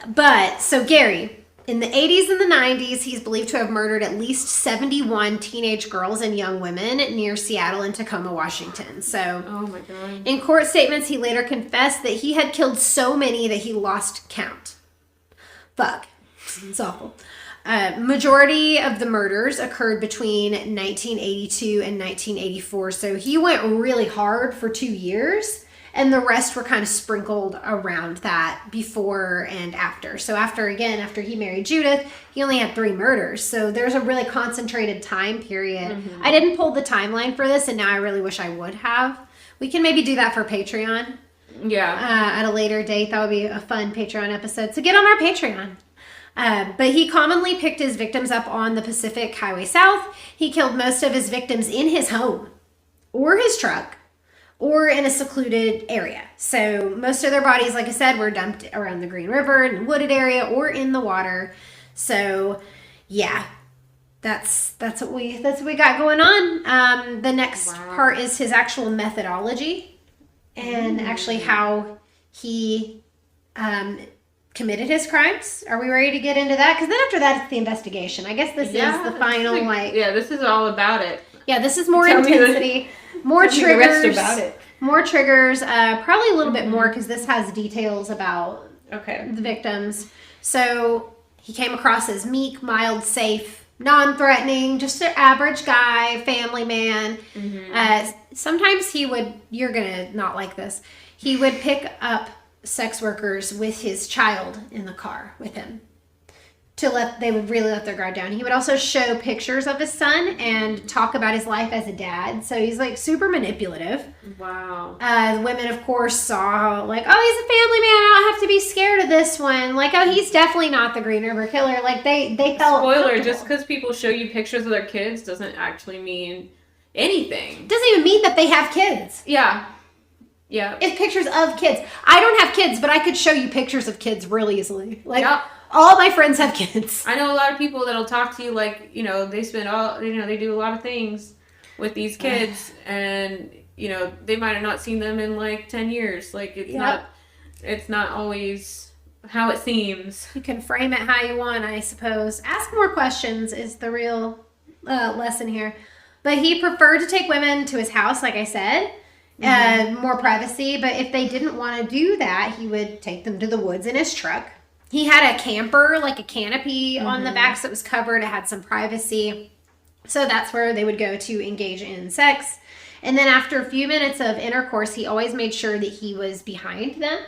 But so Gary, in the 80s and the 90s, he's believed to have murdered at least 71 teenage girls and young women near Seattle and Tacoma, Washington. So, oh my God. In court statements, he later confessed that he had killed so many that he lost count. Fuck, it's awful. Majority of the murders occurred between 1982 and 1984. So he went really hard for 2 years, and the rest were kind of sprinkled around that before and after. So after he married Judith, he only had 3 murders. So there's a really concentrated time period. I didn't pull the timeline for this, and now I really wish I would have. We can maybe do that for Patreon. Yeah. At a later date. That would be a fun Patreon episode. So get on our Patreon. But he commonly picked his victims up on the Pacific Highway South. He killed most of his victims in his home or his truck or in a secluded area. So most of their bodies, like I said, were dumped around the Green River in a wooded area or in the water. So yeah, that's what we got going on. The next part is his actual methodology and actually how he committed his crimes. Are we ready to get into that? Because then after that, it's the investigation. I guess this is the final, this is all about it. Yeah, this is more intensity, more triggers. The rest about it. More triggers, probably a little bit more because this has details about the victims. So he came across as meek, mild, safe, non-threatening, just an average guy, family man. Sometimes he would, you're going to not like this, he would pick up sex workers with his child in the car with him. they would really let their guard down. He would also show pictures of his son and talk about his life as a dad. So he's like super manipulative. Wow. The women, of course, saw like, oh, he's a family man. I don't have to be scared of this one. Like, oh, he's definitely not the Green River Killer. Like they felt spoiler. Just because people show you pictures of their kids doesn't actually mean anything. Doesn't even mean that they have kids. Yeah. Yeah. It's pictures of kids. I don't have kids, but I could show you pictures of kids really easily. Like. Yep. All my friends have kids. I know a lot of people that'll talk to you like, you know, they spend they do a lot of things with these kids and, you know, they might have not seen them in like 10 years. Like it's not always how it seems. You can frame it how you want, I suppose. Ask more questions is the real lesson here. But he preferred to take women to his house, like I said. More privacy. But if they didn't want to do that, he would take them to the woods in his truck. He had a camper, like a canopy on the back, so it was covered. It had some privacy. So that's where they would go to engage in sex. And then after a few minutes of intercourse, he always made sure that he was behind them.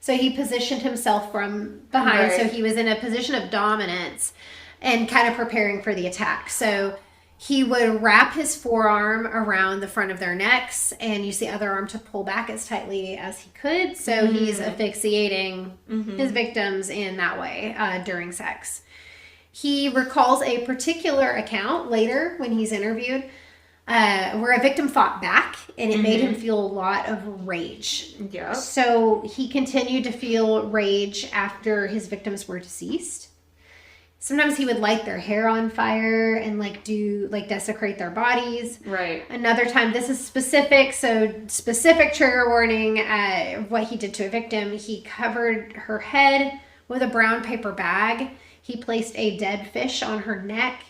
So he positioned himself from behind. Right. So he was in a position of dominance and kind of preparing for the attack. So he would wrap his forearm around the front of their necks and use the other arm to pull back as tightly as he could. So he's asphyxiating his victims in that way during sex. He recalls a particular account later when he's interviewed where a victim fought back and it made him feel a lot of rage. Yeah. So he continued to feel rage after his victims were deceased. Sometimes he would light their hair on fire and desecrate their bodies. Right. Another time, this is specific, so specific trigger warning, what he did to a victim. He covered her head with a brown paper bag. He placed a dead fish on her neck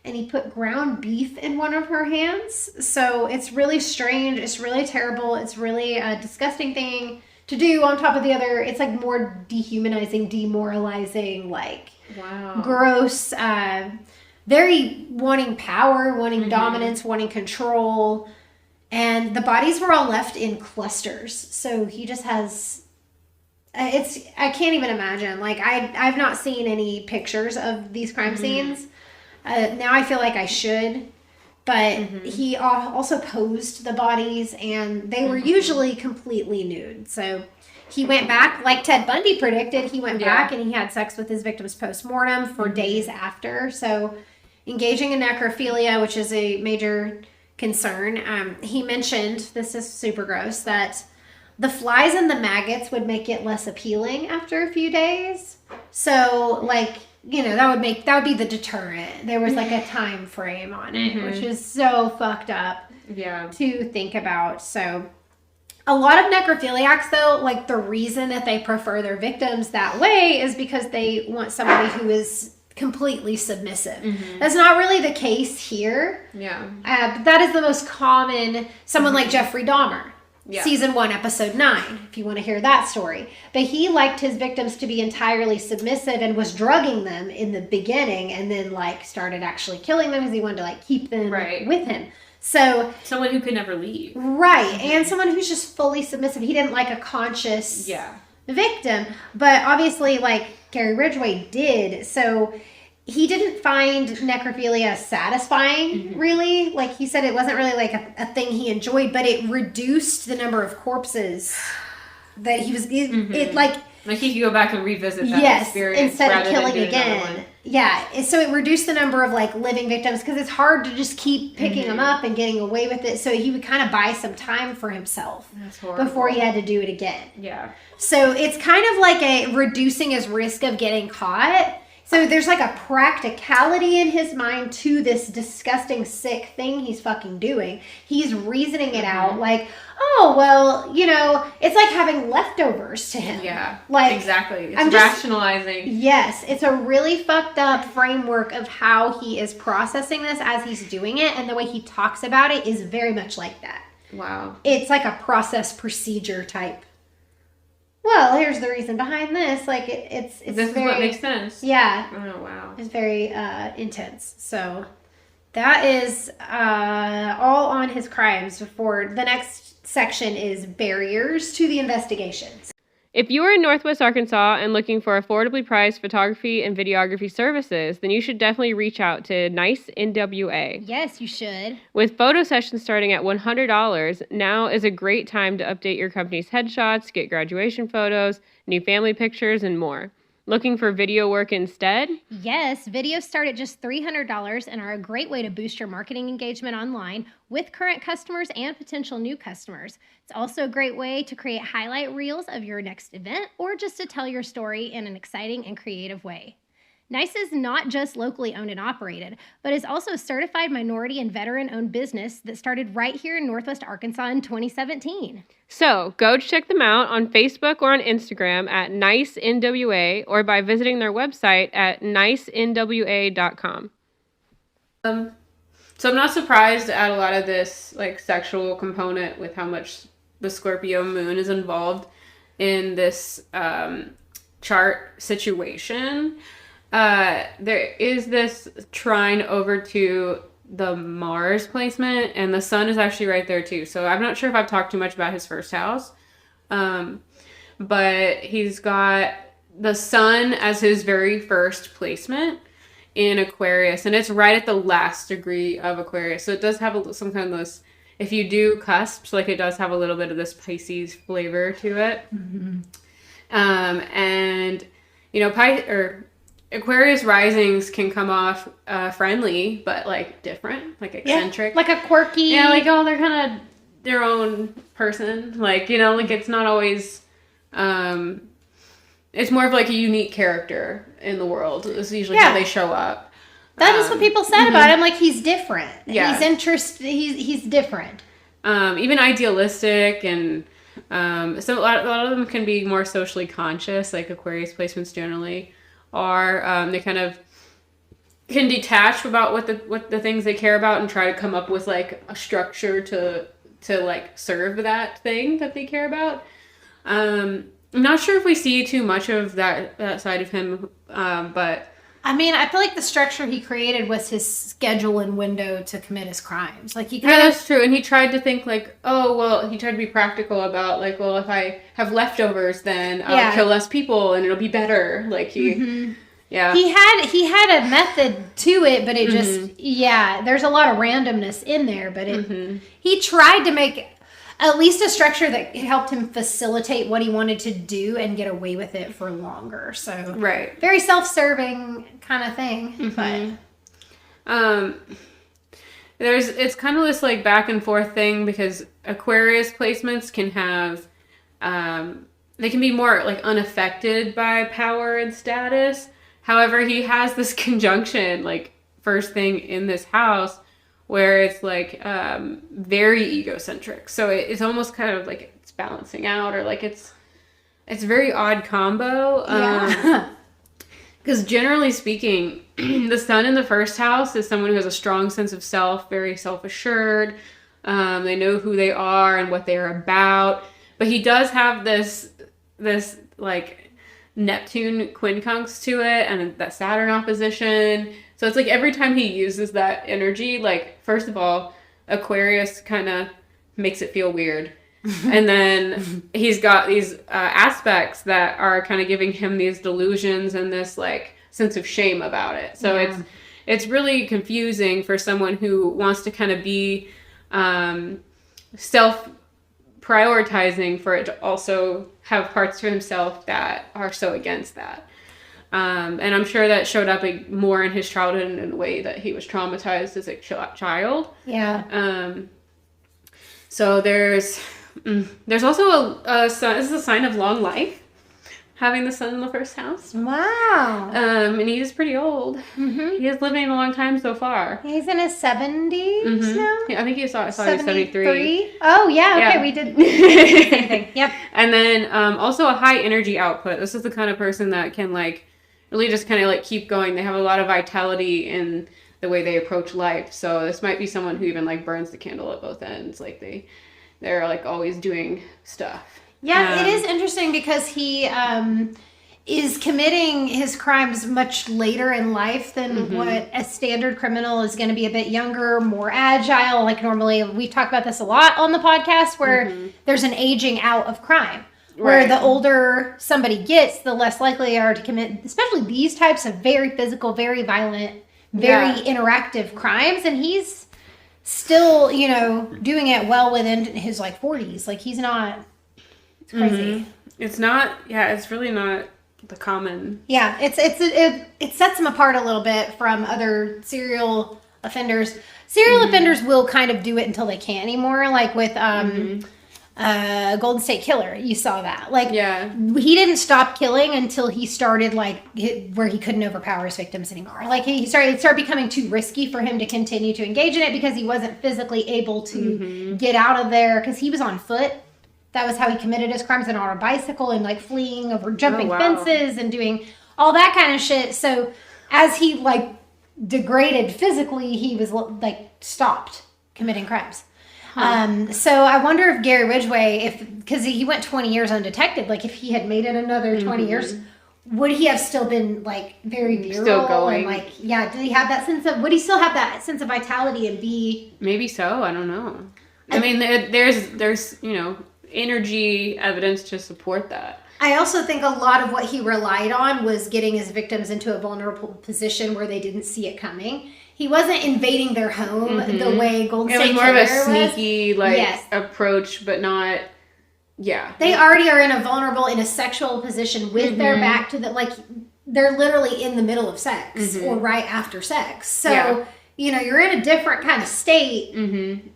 and he put ground beef in one of her hands. So it's really strange. It's really terrible. It's really a disgusting thing to do on top of the other. It's like more dehumanizing, demoralizing, like... Wow. Gross, very wanting power, wanting dominance, wanting control. And the bodies were all left in clusters. So he just has, I can't even imagine. Like, I've not seen any pictures of these crime scenes. Now I feel like I should. But he also posed the bodies and they were usually completely nude. So... He went back, like Ted Bundy predicted, he went back and he had sex with his victims post-mortem for days after. So engaging in necrophilia, which is a major concern. He mentioned, this is super gross, that the flies and the maggots would make it less appealing after a few days. So, like, you know, that would be the deterrent. There was like a time frame on it, which is so fucked up to think about. So... A lot of necrophiliacs, though, like the reason that they prefer their victims that way is because they want somebody who is completely submissive. That's not really the case here. Yeah. But that is the most common, someone like Jeffrey Dahmer. Yeah. Season 1, episode 9, if you want to hear that story. But he liked his victims to be entirely submissive and was drugging them in the beginning and then, like, started actually killing them because he wanted to, like, keep them with him. So someone who could never leave. Right. And someone who's just fully submissive. He didn't like a conscious victim. But obviously, like, Gary Ridgway did. So he didn't find necrophilia satisfying, really. Like, he said it wasn't really, like, a thing he enjoyed. But it reduced the number of corpses that he was... It like he could go back and revisit that experience instead of killing again. Yeah, so it reduced the number of, like, living victims because it's hard to just keep picking them up and getting away with it. So he would kind of buy some time for himself before he had to do it again. Yeah. So it's kind of like reducing his risk of getting caught. So there's, like, a practicality in his mind to this disgusting, sick thing he's fucking doing. He's reasoning it out like, oh, well, you know, it's like having leftovers to him. Yeah, like, exactly. It's rationalizing. Yes, it's a really fucked up framework of how he is processing this as he's doing it, and the way he talks about it is very much like that. Wow. It's like a process procedure type. Well, here's the reason behind this. Like, it's this is what makes sense. Yeah. Oh, wow. It's very intense. So that is all on his crimes. For the next section is barriers to the investigations. If you are in Northwest Arkansas and looking for affordably priced photography and videography services, then you should definitely reach out to Nice NWA. Yes, you should. With photo sessions starting at $100, now is a great time to update your company's headshots, get graduation photos, new family pictures, and more. Looking for video work instead? Yes, videos start at just $300 and are a great way to boost your marketing engagement online with current customers and potential new customers. It's also a great way to create highlight reels of your next event or just to tell your story in an exciting and creative way. NICE is not just locally owned and operated, but is also a certified minority and veteran-owned business that started right here in Northwest Arkansas in 2017. So, go check them out on Facebook or on Instagram at NiceNWA or by visiting their website at nicenwa.com. So I'm not surprised to add a lot of this like sexual component with how much the Scorpio moon is involved in this chart situation. There is this trine over to the Mars placement, and the sun is actually right there too. So I'm not sure if I've talked too much about his first house. But he's got the sun as his very first placement in Aquarius, and it's right at the last degree of Aquarius. So it does have some kind of this, if you do cusps, like it does have a little bit of this Pisces flavor to it. Mm-hmm. And you know, Aquarius risings can come off friendly, but like different, like eccentric. Yeah, like a quirky. Yeah, like, oh, they're kind of their own person. Like, you know, like it's not always, it's more of like a unique character in the world. It's usually how they show up. That is what people said about him. Like, he's different. Yeah. He's different. Even idealistic, and so a lot of them can be more socially conscious, like Aquarius placements generally are. They kind of can detach about what the things they care about and try to come up with like a structure to like serve that thing that they care about. I'm not sure if we see too much of that side of him, but I mean, I feel like the structure he created was his schedule and window to commit his crimes. Like, that's true. And he tried to think like, oh, well, he tried to be practical about like, well, if I have leftovers, then I'll kill less people and it'll be better. Like he had a method to it, but it just, there's a lot of randomness in there, but he tried to make at least a structure that helped him facilitate what he wanted to do and get away with it for longer. So very self-serving kind of thing. But it's kind of this like back and forth thing, because Aquarius placements can have they can be more like unaffected by power and status. However, he has this conjunction like first thing in this house where it's like very egocentric. So it's almost kind of like it's balancing out, or like it's a very odd combo. Because generally speaking, the sun in the first house is someone who has a strong sense of self, very self-assured. They know who they are and what they're about. But he does have this like Neptune quincunx to it, and that Saturn opposition. So it's like every time he uses that energy, like, first of all, Aquarius kind of makes it feel weird. And then he's got these aspects that are kind of giving him these delusions and this like sense of shame about it. So it's really confusing for someone who wants to kind of be self-prioritizing, for it to also have parts to himself that are so against that. And I'm sure that showed up more in his childhood in a way that he was traumatized as a child. Yeah. So there's also a sun. This is a sign of long life, having the sun in the first house. Wow. And he is pretty old. He is living a long time so far. He's in his 70s now? Yeah, I think I saw he was 73. Oh, yeah. Okay, we did the same thing. Yep. And then also a high energy output. This is the kind of person that can like really just kind of like keep going. They have a lot of vitality in the way they approach life. So this might be someone who even like burns the candle at both ends. Like they're like always doing stuff. Yeah, it is interesting because he is committing his crimes much later in life than what a standard criminal is going to be. A bit younger, more agile. Like normally, we've talked about this a lot on the podcast, where there's an aging out of crime. Where Right. the older somebody gets, the less likely they are to commit, especially these types of very physical, very violent, very interactive crimes. And he's still, you know, doing it well within his like 40s. Like he's not, it's crazy. It's not, it's really not the common. Yeah, it sets him apart a little bit from other serial offenders. Serial offenders will kind of do it until they can't anymore. Like with Golden State Killer, you saw that. Like, he didn't stop killing until he started like where he couldn't overpower his victims anymore. Like it started becoming too risky for him to continue to engage in it because he wasn't physically able to get out of there because he was on foot. That was how he committed his crimes, and on a bicycle and like fleeing over jumping fences and doing all that kind of shit. So as he like degraded physically, he was like stopped committing crimes. So I wonder if Gary Ridgway, because he went 20 years undetected, like if he had made it another 20 years, would he have still been like very virile? Still going. And, like, did he have that sense of, would he still have that sense of vitality and be? Maybe so. I don't know. I mean, there's, you know, energy evidence to support that. I also think a lot of what he relied on was getting his victims into a vulnerable position where they didn't see it coming. He wasn't invading their home the way Golden State Killer was. It was more of a sneaky approach, but not. Yeah. They already are in a vulnerable, in a sexual position with their back to the, like, they're literally in the middle of sex or right after sex. So, you know, you're in a different kind of state.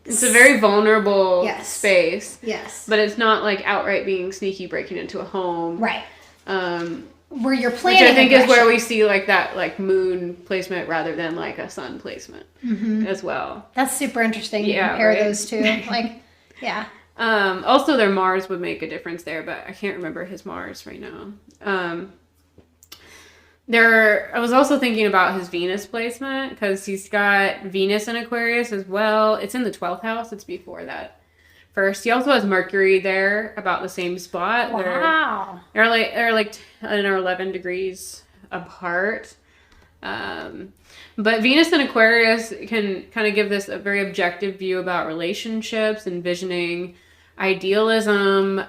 It's a very vulnerable space. Yes. But it's not like outright being sneaky, breaking into a home. Right. Where you're planning. Which I think is where we see like that like moon placement rather than like a sun placement as well. That's super interesting to compare those two. Like, also their Mars would make a difference there, but I can't remember his Mars right now. I was also thinking about his Venus placement because he's got Venus in Aquarius as well. It's in the 12th house. It's before that. First, he also has Mercury there, about the same spot. Wow. They're like 10 or 11 degrees apart. But Venus in Aquarius can kind of give this a very objective view about relationships, envisioning idealism,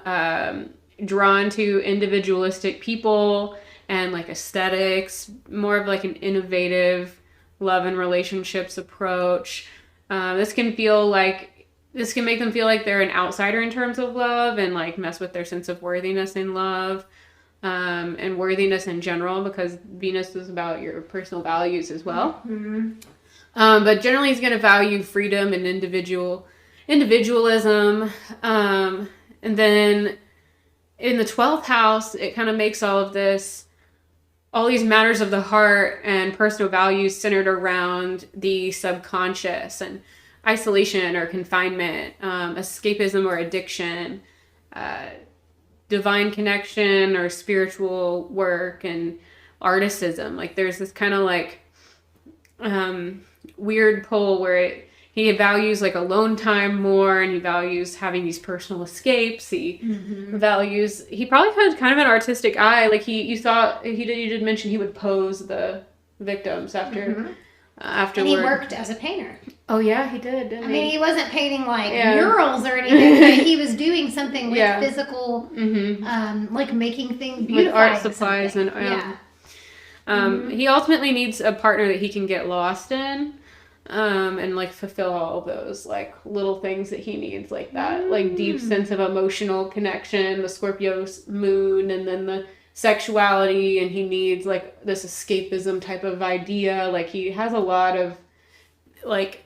drawn to individualistic people and like aesthetics, more of like an innovative love and relationships approach. This can make them feel like they're an outsider in terms of love and like mess with their sense of worthiness in love, and worthiness in general, because Venus is about your personal values as well. But generally he's going to value freedom and individualism. And then in the 12th house, it kind of makes all these matters of the heart and personal values centered around the subconscious and isolation or confinement, escapism or addiction, divine connection or spiritual work, and articism. Like there's this kind of like weird pull where he values like alone time more, and he values having these personal escapes. He he probably had kind of an artistic eye. Like you did mention he would pose the victims afterwards. And he worked as a painter. Oh yeah, he did. Didn't I mean, he wasn't painting like murals or anything, but he was doing something with physical, like making things beautiful, with art supplies and he ultimately needs a partner that he can get lost in, and like fulfill all of those like little things that he needs, like that like deep sense of emotional connection, the Scorpio moon, and then the sexuality, and he needs like this escapism type of idea. Like he has a lot of like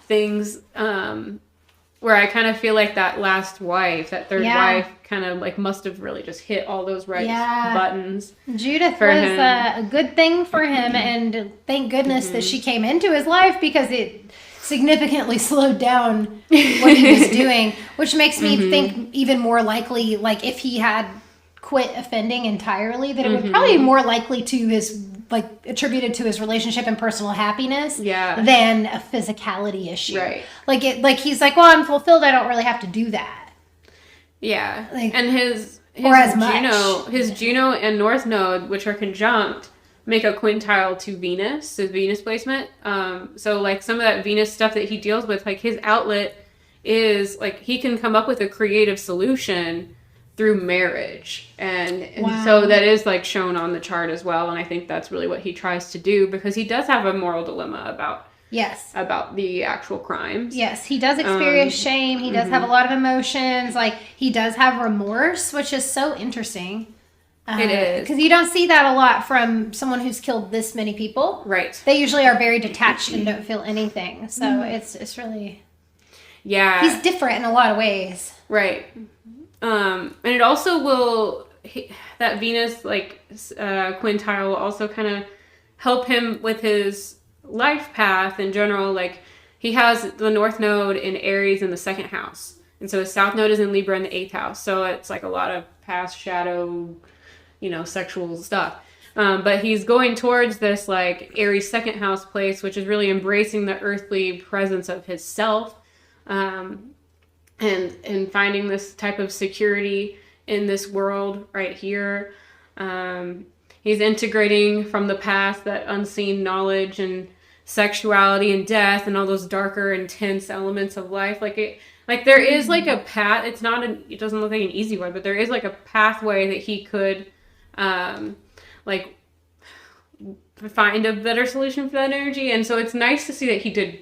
things where I kind of feel like that last wife, that third wife, kind of like must have really just hit all those right buttons. Judith was a good thing for him, and thank goodness that she came into his life, because it significantly slowed down what he was doing, which makes me think even more likely, like if he had quit offending entirely, that it would probably be more likely to his like attributed to his relationship and personal happiness than a physicality issue. Right. Like he's like, well, I'm fulfilled, I don't really have to do that. Yeah. Like, and his Juno and North Node, which are conjunct, make a quintile to Venus, his Venus placement. So like some of that Venus stuff that he deals with, like his outlet is like he can come up with a creative solution through marriage. And Wow. so that is like shown on the chart as well. And I think that's really what he tries to do, because he does have a moral dilemma about the actual crimes. Yes, he does experience shame. He does have a lot of emotions. Like, he does have remorse, which is so interesting. It is. Because you don't see that a lot from someone who's killed this many people. Right. They usually are very detached and don't feel anything. So it's really... Yeah. He's different in a lot of ways. Right. And it also will... that Venus, like, quintile will also kind of help him with his life path in general. Like, he has the North Node in Aries in the 2nd house. And so his South Node is in Libra in the 8th house. So it's like a lot of past shadow... sexual stuff. But he's going towards this like Aries 2nd house place, which is really embracing the earthly presence of his self, and finding this type of security in this world right here. He's integrating from the past that unseen knowledge and sexuality and death and all those darker, intense elements of life. Like there is like a path. It doesn't look like an easy one, but there is like a pathway that he could like find a better solution for that energy. And so it's nice to see that he did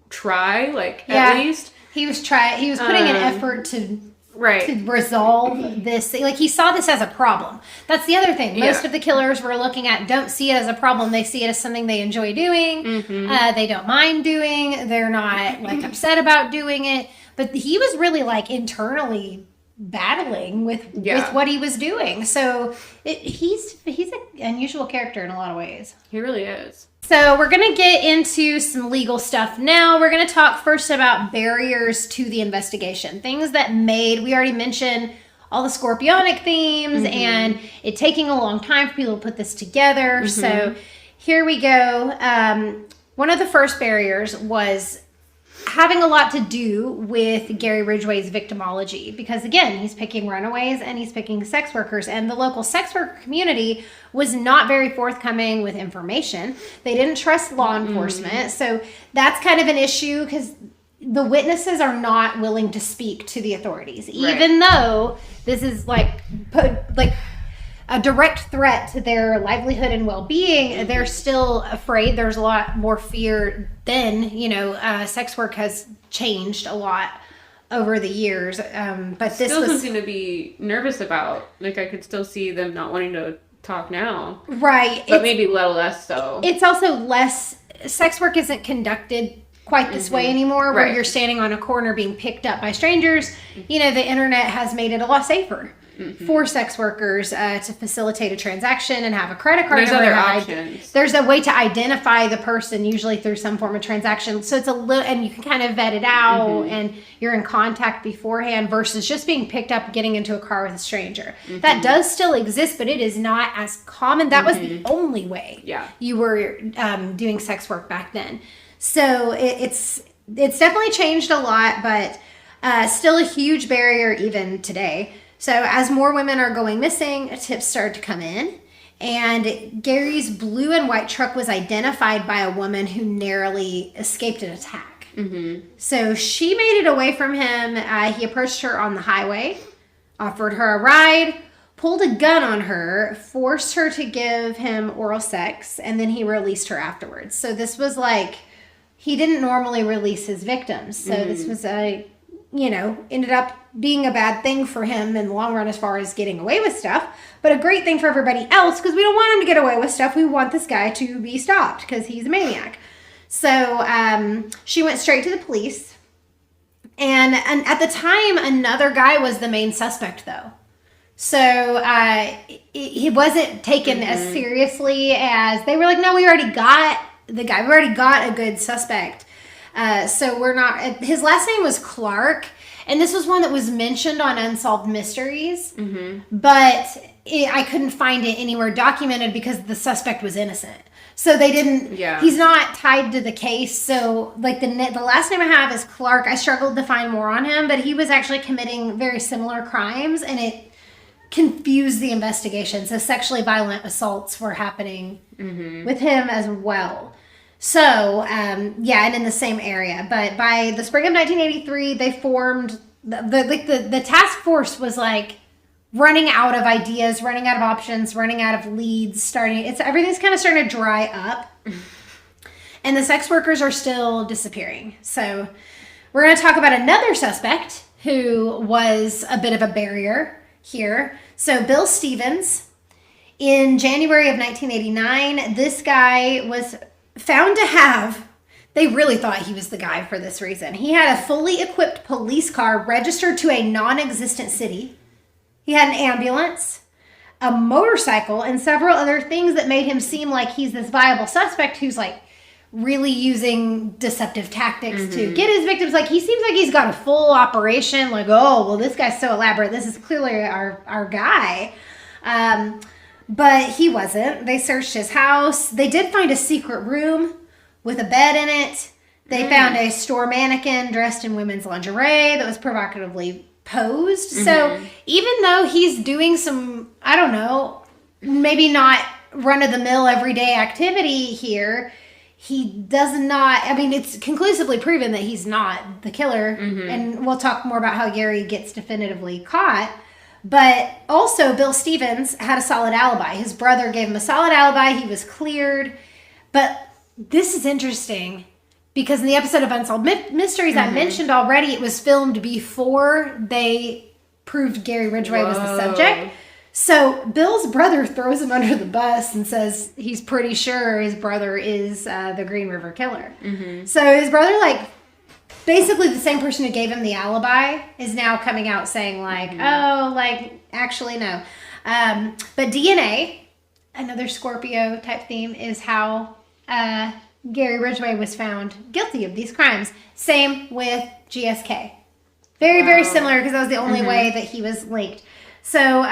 try, like, at least he was putting an effort to resolve this thing. Like, he saw this as a problem. That's the other thing. Most of the killers we're looking at don't see it as a problem. They see it as something they enjoy doing. They don't mind doing. They're not like upset about doing it. But he was really like internally battling with what he was doing. So he's an unusual character in a lot of ways. He really is. So we're going to get into some legal stuff now. We're going to talk first about barriers to the investigation. Things that we already mentioned all the scorpionic themes and it taking a long time for people to put this together. So here we go. One of the first barriers was having a lot to do with Gary Ridgway's victimology, because again, he's picking runaways and he's picking sex workers, and the local sex worker community was not very forthcoming with information. They didn't trust law enforcement. So that's kind of an issue, because the witnesses are not willing to speak to the authorities, even though this is like a direct threat to their livelihood and well-being. They're still afraid. There's a lot more fear then. Sex work has changed a lot over the years. But this still was something to be nervous about. Like, I could still see them not wanting to talk now. Right. But maybe a little less so. It's also less, sex work isn't conducted quite this way anymore, where you're standing on a corner being picked up by strangers. The internet has made it a lot safer for sex workers to facilitate a transaction and have a credit card. There's other options. There's a way to identify the person, usually through some form of transaction. So it's a little, and you can kind of vet it out, and you're in contact beforehand versus just being picked up, getting into a car with a stranger. That does still exist, but it is not as common. That was the only way you were doing sex work back then. So it's definitely changed a lot, but still a huge barrier even today. So as more women are going missing, tips started to come in, and Gary's blue and white truck was identified by a woman who narrowly escaped an attack. So she made it away from him. He approached her on the highway, offered her a ride, pulled a gun on her, forced her to give him oral sex, and then he released her afterwards. So this was like, he didn't normally release his victims. So this was ended up being a bad thing for him in the long run as far as getting away with stuff, but a great thing for everybody else, because we don't want him to get away with stuff. We want this guy to be stopped because he's a maniac. So she went straight to the police, and at the time, another guy was the main suspect, though. So he wasn't taken as seriously as, they were like, no, we already got the guy. We already got a good suspect. So we're not, his last name was Clark, and this was one that was mentioned on Unsolved Mysteries, but I couldn't find it anywhere documented because the suspect was innocent. So they didn't, he's not tied to the case. So like the last name I have is Clark. I struggled to find more on him, but he was actually committing very similar crimes, and it confused the investigation. So sexually violent assaults were happening with him as well. So, and in the same area. But by the spring of 1983, they formed, the task force was like running out of ideas, running out of options, running out of leads, everything's kind of starting to dry up. And the sex workers are still disappearing. So we're going to talk about another suspect who was a bit of a barrier here. So Bill Stevens, in January of 1989, this guy was found to have, they really thought he was the guy for this reason. He had a fully equipped police car registered to a non-existent city. He had an ambulance, a motorcycle, and several other things that made him seem like he's this viable suspect who's like really using deceptive tactics to get his victims. Like, he seems like he's got a full operation. Like, oh, well, this guy's so elaborate. This is clearly our guy. But he wasn't. They searched his house. They did find a secret room with a bed in it. They found a store mannequin dressed in women's lingerie that was provocatively posed. So even though he's doing some, I don't know, maybe not run-of-the-mill everyday activity here, he does not, I mean, it's conclusively proven that he's not the killer. And we'll talk more about how Gary gets definitively caught. But also, Bill Stevens had a solid alibi. His brother gave him a solid alibi. He was cleared. But this is interesting because in the episode of Unsolved Mysteries I mentioned already, it was filmed before they proved Gary Ridgway was the subject. So Bill's brother throws him under the bus and says he's pretty sure his brother is the Green River Killer. So his brother, like, basically the same person who gave him the alibi is now coming out saying, like, oh, like, actually, no. But DNA, another Scorpio type theme, is how Gary Ridgway was found guilty of these crimes. Same with GSK. Very, very similar, because that was the only way that he was linked. So,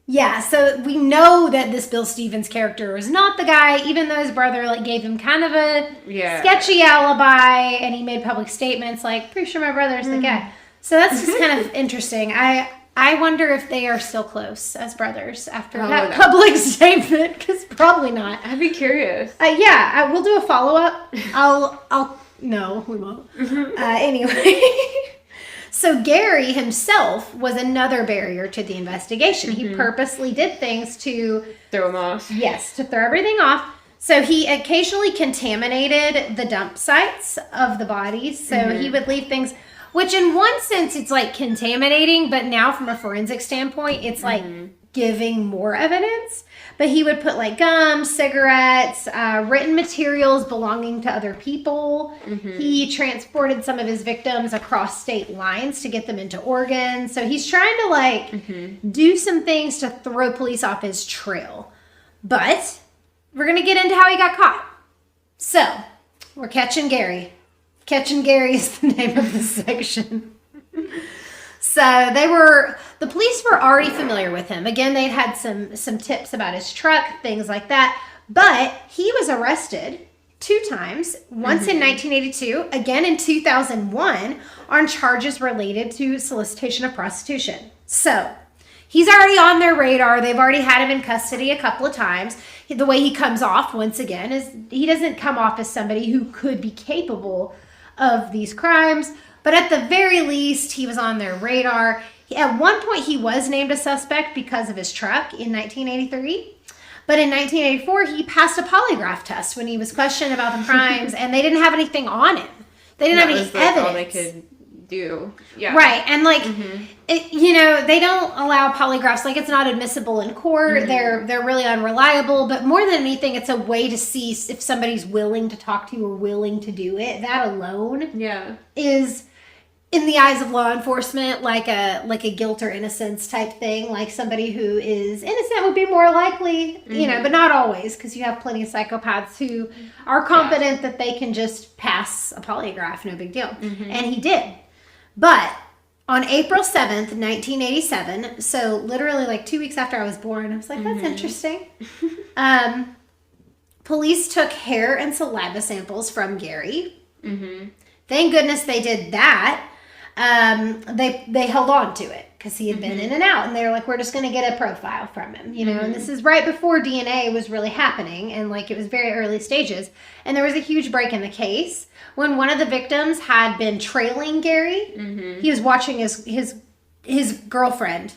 yeah, so we know that this Bill Stevens character is not the guy, even though his brother, like, gave him kind of a sketchy alibi, and he made public statements like, pretty sure my brother's the guy. So that's just kind of interesting. I wonder if they are still close as brothers after that public statement, because probably not. I'd be curious. We'll do a follow-up. No, we won't. Anyway. So Gary himself was another barrier to the investigation. He purposely did things to throw him off. Yes, to throw everything off. So he occasionally contaminated the dump sites of the bodies. So he would leave things, which in one sense it's like contaminating, but now from a forensic standpoint, it's like giving more evidence. But he would put like gum, cigarettes, written materials belonging to other people. He transported some of his victims across state lines to get them into Oregon. So he's trying to like do some things to throw police off his trail. But we're going to get into how he got caught. So we're catching Gary. Catching Gary is the name of this section. So the police were already familiar with him. Again, they'd had some tips about his truck, things like that. But he was arrested 2 times, once in 1982, again in 2001, on charges related to solicitation of prostitution. So he's already on their radar. They've already had him in custody a couple of times. The way he comes off, once again, is he doesn't come off as somebody who could be capable of these crimes. But at the very least, he was on their radar. At one point, he was named a suspect because of his truck in 1983. But in 1984, he passed a polygraph test when he was questioned about the crimes, and they didn't have anything on him. They didn't have any evidence. All they could do. Yeah. Right. And like, they don't allow polygraphs. Like, it's not admissible in court. They're really unreliable. But more than anything, it's a way to see if somebody's willing to talk to you or willing to do it. That alone is, in the eyes of law enforcement, like a guilt or innocence type thing. Like, somebody who is innocent would be more likely, but not always, because you have plenty of psychopaths who are confident that they can just pass a polygraph, no big deal. And he did. But on April 7th, 1987, so literally like 2 weeks after I was born, I was like, that's interesting. Police took hair and saliva samples from Gary. Thank goodness they did that. They held on to it because he had been in and out, and they were like, we're just going to get a profile from him, and this is right before DNA was really happening, and like it was very early stages, and there was a huge break in the case when one of the victims had been trailing Gary. He was watching his girlfriend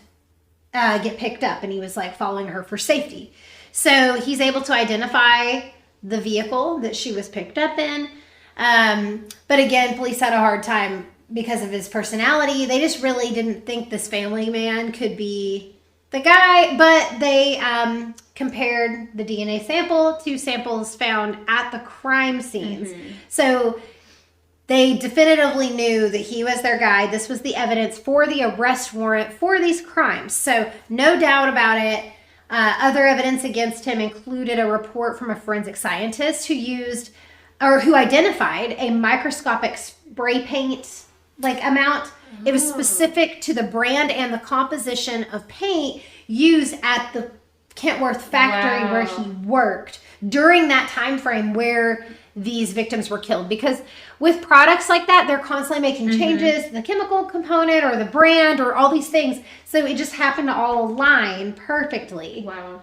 get picked up, and he was like following her for safety. So he's able to identify the vehicle that she was picked up in. But again, police had a hard time because of his personality. They just really didn't think this family man could be the guy, but they compared the DNA sample to samples found at the crime scenes. So they definitively knew that he was their guy. This was the evidence for the arrest warrant for these crimes. So no doubt about it. Other evidence against him included a report from a forensic scientist who identified a microscopic spray paint amount. It was specific to the brand and the composition of paint used at the Kentworth factory where he worked during that time frame where these victims were killed. Because with products like that, they're constantly making changes, the chemical component or the brand or all these things. So it just happened to all align perfectly. Wow.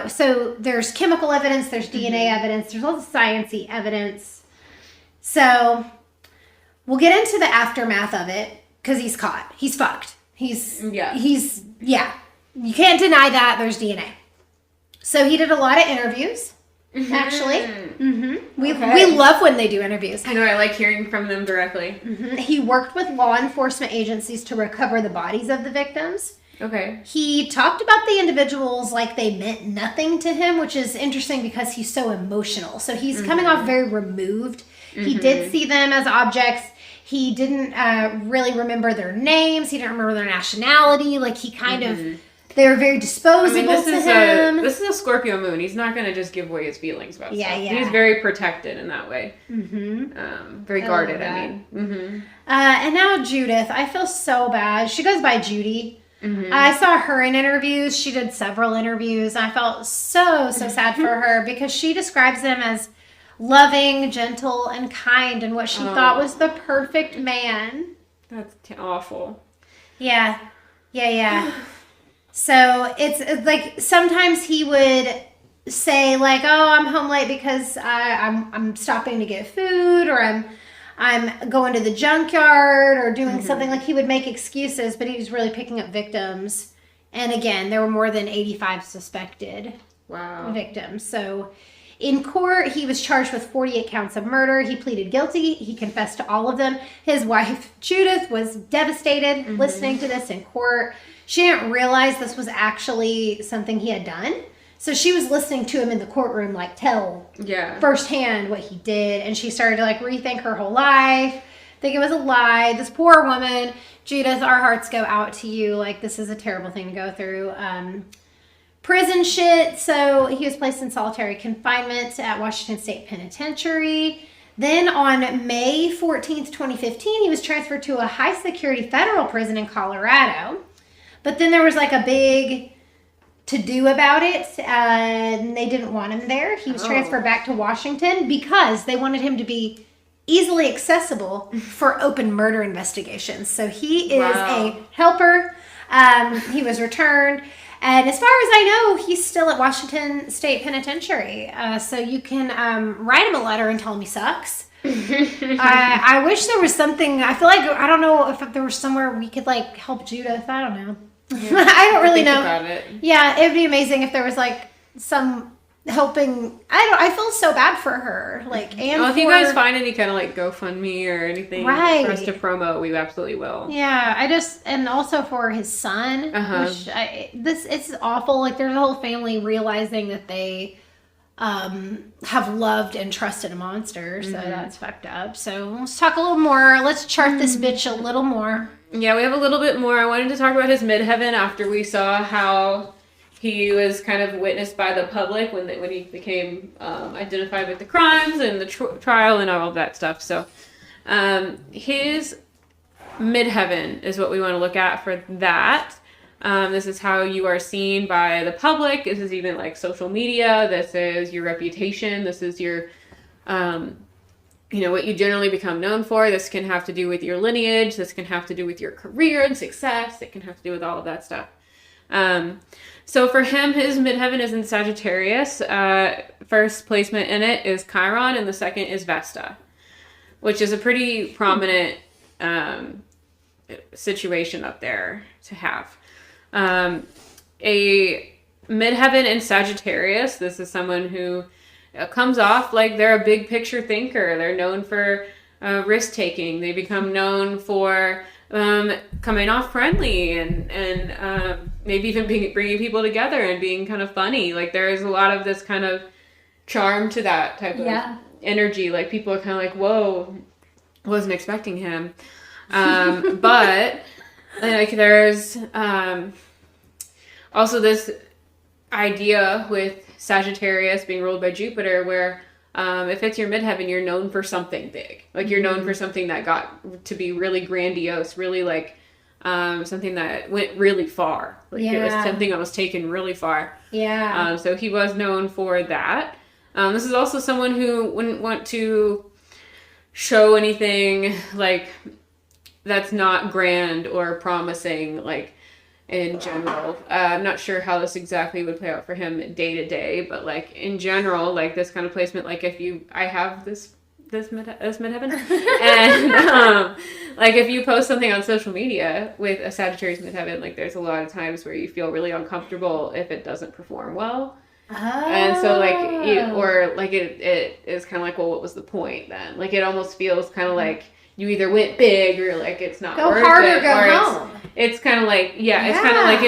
So there's chemical evidence, there's DNA evidence, there's all the sciencey evidence. So we'll get into the aftermath of it because he's caught. He's fucked. You can't deny that. There's DNA. So he did a lot of interviews, actually. We love when they do interviews. I know. I like hearing from them directly. He worked with law enforcement agencies to recover the bodies of the victims. Okay. He talked about the individuals like they meant nothing to him, which is interesting because he's so emotional. So he's coming off very removed. He did see them as objects. He didn't really remember their names. He didn't remember their nationality. Like he kind of, they were very disposable to him. This is a Scorpio moon. He's not going to just give away his feelings about stuff. Yeah. He's very protected in that way. Very guarded, I mean. And now Judith. I feel so bad. She goes by Judy. I saw her in interviews. She did several interviews. I felt so sad for her because she describes him as loving, gentle, and kind, and what she thought was the perfect man. That's awful. Yeah. So it's like sometimes he would say like, "Oh, I'm home late because I'm stopping to get food, or I'm going to the junkyard, or doing something." Like he would make excuses, but he was really picking up victims. And again, there were more than 85 suspected victims. So in court, he was charged with 48 counts of murder. He pleaded guilty. He confessed to all of them. His wife, Judith, was devastated listening to this in court. She didn't realize this was actually something he had done. So she was listening to him in the courtroom, like, tell firsthand what he did. And she started to, like, rethink her whole life, think it was a lie. This poor woman, Judith, our hearts go out to you. Like, this is a terrible thing to go through. Prison shit. So he was placed in solitary confinement at Washington State Penitentiary. Then on May 14th, 2015, he was transferred to a high security federal prison in Colorado. But then there was like a big to-do about it, and they didn't want him there. He was transferred back to Washington because they wanted him to be easily accessible for open murder investigations. So he is a helper. He was returned. And as far as I know, he's still at Washington State Penitentiary. So you can write him a letter and tell him he sucks. I wish there was something. I feel like, I don't know if there was somewhere we could like help Judith. I don't know. Yeah, I don't really know. About it. Yeah, it would be amazing if there was like some helping. I feel so bad for her. Like, and if you guys find any kind of like GoFundMe or anything for us to promote, we absolutely will. Yeah, and also for his son, which it's awful. Like, there's a whole family realizing that they have loved and trusted a monster, so that's fucked up. So let's talk a little more. Let's chart this bitch a little more. Yeah, we have a little bit more. I wanted to talk about his midheaven after we saw how he was kind of witnessed by the public when he became identified with the crimes and the trial and all of that stuff. So his midheaven is what we want to look at for that. This is how you are seen by the public. This is even like social media. This is your reputation. This is your, what you generally become known for. This can have to do with your lineage. This can have to do with your career and success. It can have to do with all of that stuff. So for him, his midheaven is in Sagittarius. First placement in it is Chiron, and the second is Vesta, which is a pretty prominent situation up there to have. A midheaven in Sagittarius. This is someone who comes off like they're a big picture thinker. They're known for risk taking. They become known for coming off friendly and maybe even bringing people together and being kind of funny. Like there's a lot of this kind of charm to that type of energy. Like people are kind of like, whoa, wasn't expecting him. But like there's also this idea with Sagittarius being ruled by Jupiter where if it's your midheaven, you're known for something big. Like you're known for something that got to be really grandiose, really like something that went really far. Like it was something that was taken really far. Yeah. So he was known for that. This is also someone who wouldn't want to show anything like that's not grand or promising, like in general. I'm not sure how this exactly would play out for him day to day, but like in general, like this kind of placement, like I have this midheaven, and like if you post something on social media with a Sagittarius midheaven, like there's a lot of times where you feel really uncomfortable if it doesn't perform well. And so like it is kind of like, well, what was the point then? Like it almost feels kind of like you either went big or like it's not go worth hard it, or go home. It's kind of like it's kind of like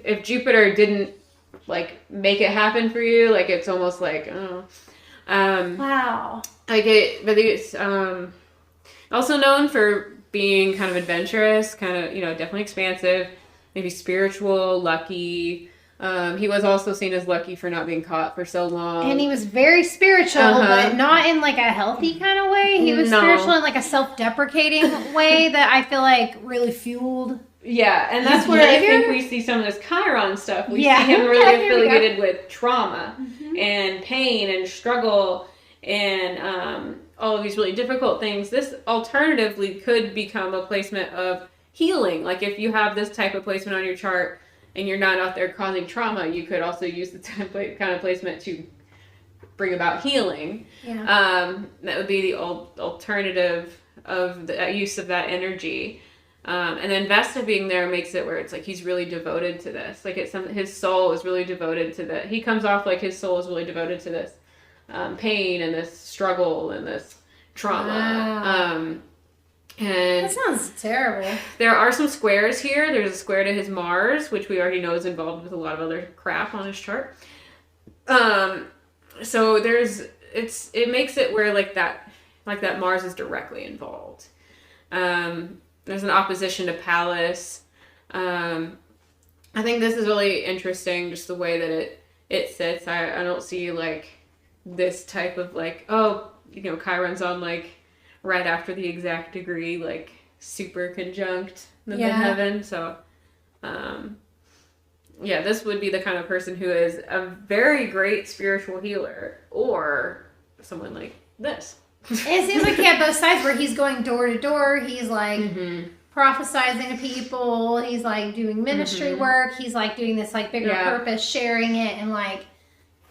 if Jupiter didn't like make it happen for you, like it's almost like wow. Like but it's also known for being kind of adventurous, kind of definitely expansive, maybe spiritual, lucky. He was also seen as lucky for not being caught for so long. And he was very spiritual, but not in like a healthy kind of way. He was spiritual in like a self-deprecating way that I feel like really fueled. Yeah, and that's where I think we see some of this Chiron stuff. We see him really affiliated with trauma and pain and struggle and all of these really difficult things. This alternatively could become a placement of healing. Like if you have this type of placement on your chart, and you're not out there causing trauma, you could also use the template kind of placement to bring about healing. Yeah. That would be the alternative of the use of that energy. And then Vesta being there makes it where it's like he's really devoted to this. Like his soul is really devoted to that. He comes off like his soul is really devoted to this pain and this struggle and this trauma. Wow. And that sounds terrible. There are some squares here. There's a square to his Mars, which we already know is involved with a lot of other crap on his chart. So it makes it where like that Mars is directly involved. There's an opposition to Pallas. I think this is really interesting, just the way that it sits. I don't see like this type of like, Chiron's on like right after the exact degree, like super conjunct the midheaven. So, this would be the kind of person who is a very great spiritual healer, or someone like this. It seems like he had both sides where he's going door to door. He's like prophesizing to people. He's like doing ministry work. He's like doing this like bigger purpose, sharing it, and like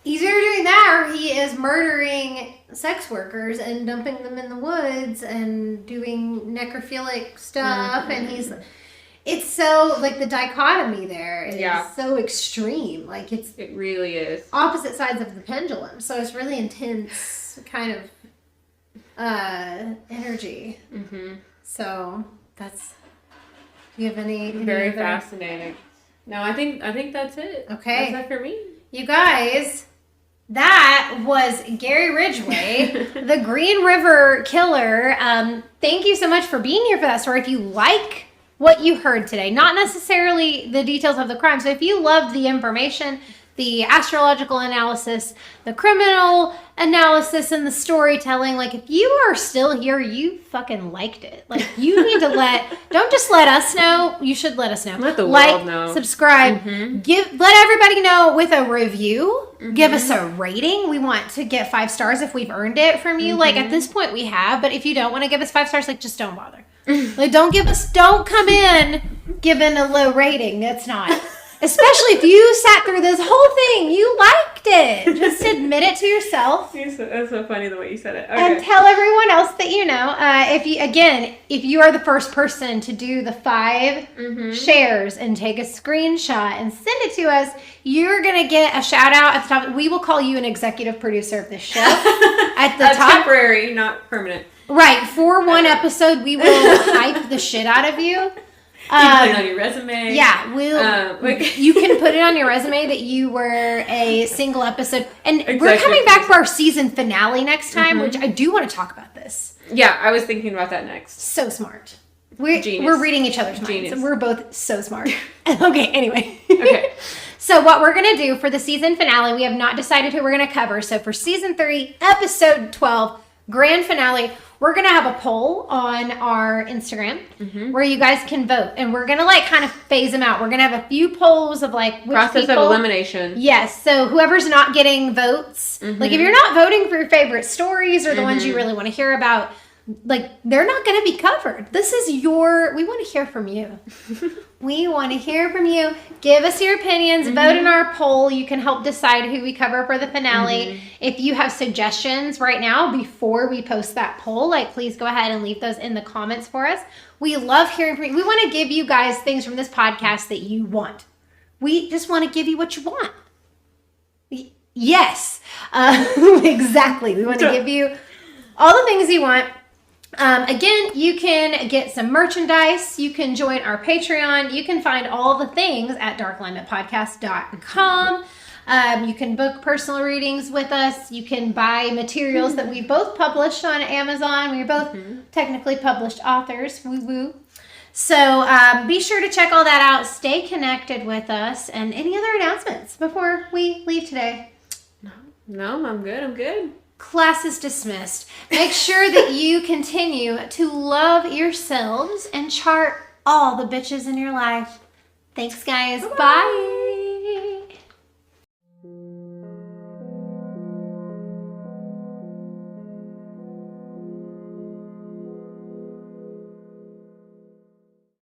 he's either doing that or he is murdering sex workers and dumping them in the woods and doing necrophilic stuff. And it's so like the dichotomy there is so extreme. Like it really is opposite sides of the pendulum. So it's really intense kind of energy. So that's. Do you have any very other? Fascinating. No, I think that's it. Okay, that's it for me. You guys. That was Gary Ridgway, the Green River Killer. Thank you so much for being here for that story. If you like what you heard today, not necessarily the details of the crime, so if you loved the information, the astrological analysis, the criminal analysis, and the storytelling, like if you are still here, you fucking liked it. Like you need to don't just let us know, you should let us know. Let the world know. Subscribe, let everybody know with a review, give us a rating. We want to get 5 stars if we've earned it from you. Like at this point we have, but if you don't want to give us 5 stars, like just don't bother. Like don't come in giving a low rating. That's not. Especially if you sat through this whole thing, you liked it. Just admit it to yourself. That's so funny the way you said it. Okay. And tell everyone else that you know. If you are the first person to do the 5 shares and take a screenshot and send it to us, you're gonna get a shout out at the top. We will call you an executive producer of this show at the top. Temporary, not permanent. Right. For one episode, we will hype the shit out of you. You can put it on your resume. Yeah, you can put it on your resume that you were a single episode. And we're coming back for our season finale next time, which I do want to talk about this. Yeah, I was thinking about that next. So smart. We're reading each other's minds. We're both so smart. Okay, anyway. Okay. So what we're going to do for the season finale, we have not decided who we're going to cover. So for season 3, episode 12, grand finale, we're going to have a poll on our Instagram where you guys can vote. And we're going to kind of phase them out. We're going to have a few polls of which process people, of elimination. Yes. So whoever's not getting votes, if you're not voting for your favorite stories or the ones you really want to hear about, they're not going to be covered. We want to hear from you. We want to hear from you. Give us your opinions. Vote in our poll. You can help decide who we cover for the finale. If you have suggestions right now before we post that poll, please go ahead and leave those in the comments for us. We love hearing from you. We want to give you guys things from this podcast that you want. We just want to give you what you want. Yes. Exactly. We want to give you all the things you want. Again, you can get some merchandise. You can join our Patreon. You can find all the things at darkalignmentpodcast.com. You can book personal readings with us. You can buy materials that we've both published on Amazon. We're both technically published authors. Woo woo. So be sure to check all that out. Stay connected with us. And any other announcements before we leave today? No, I'm good. Class is dismissed. Make sure that you continue to love yourselves and chart all the bitches in your life. Thanks, guys. Bye.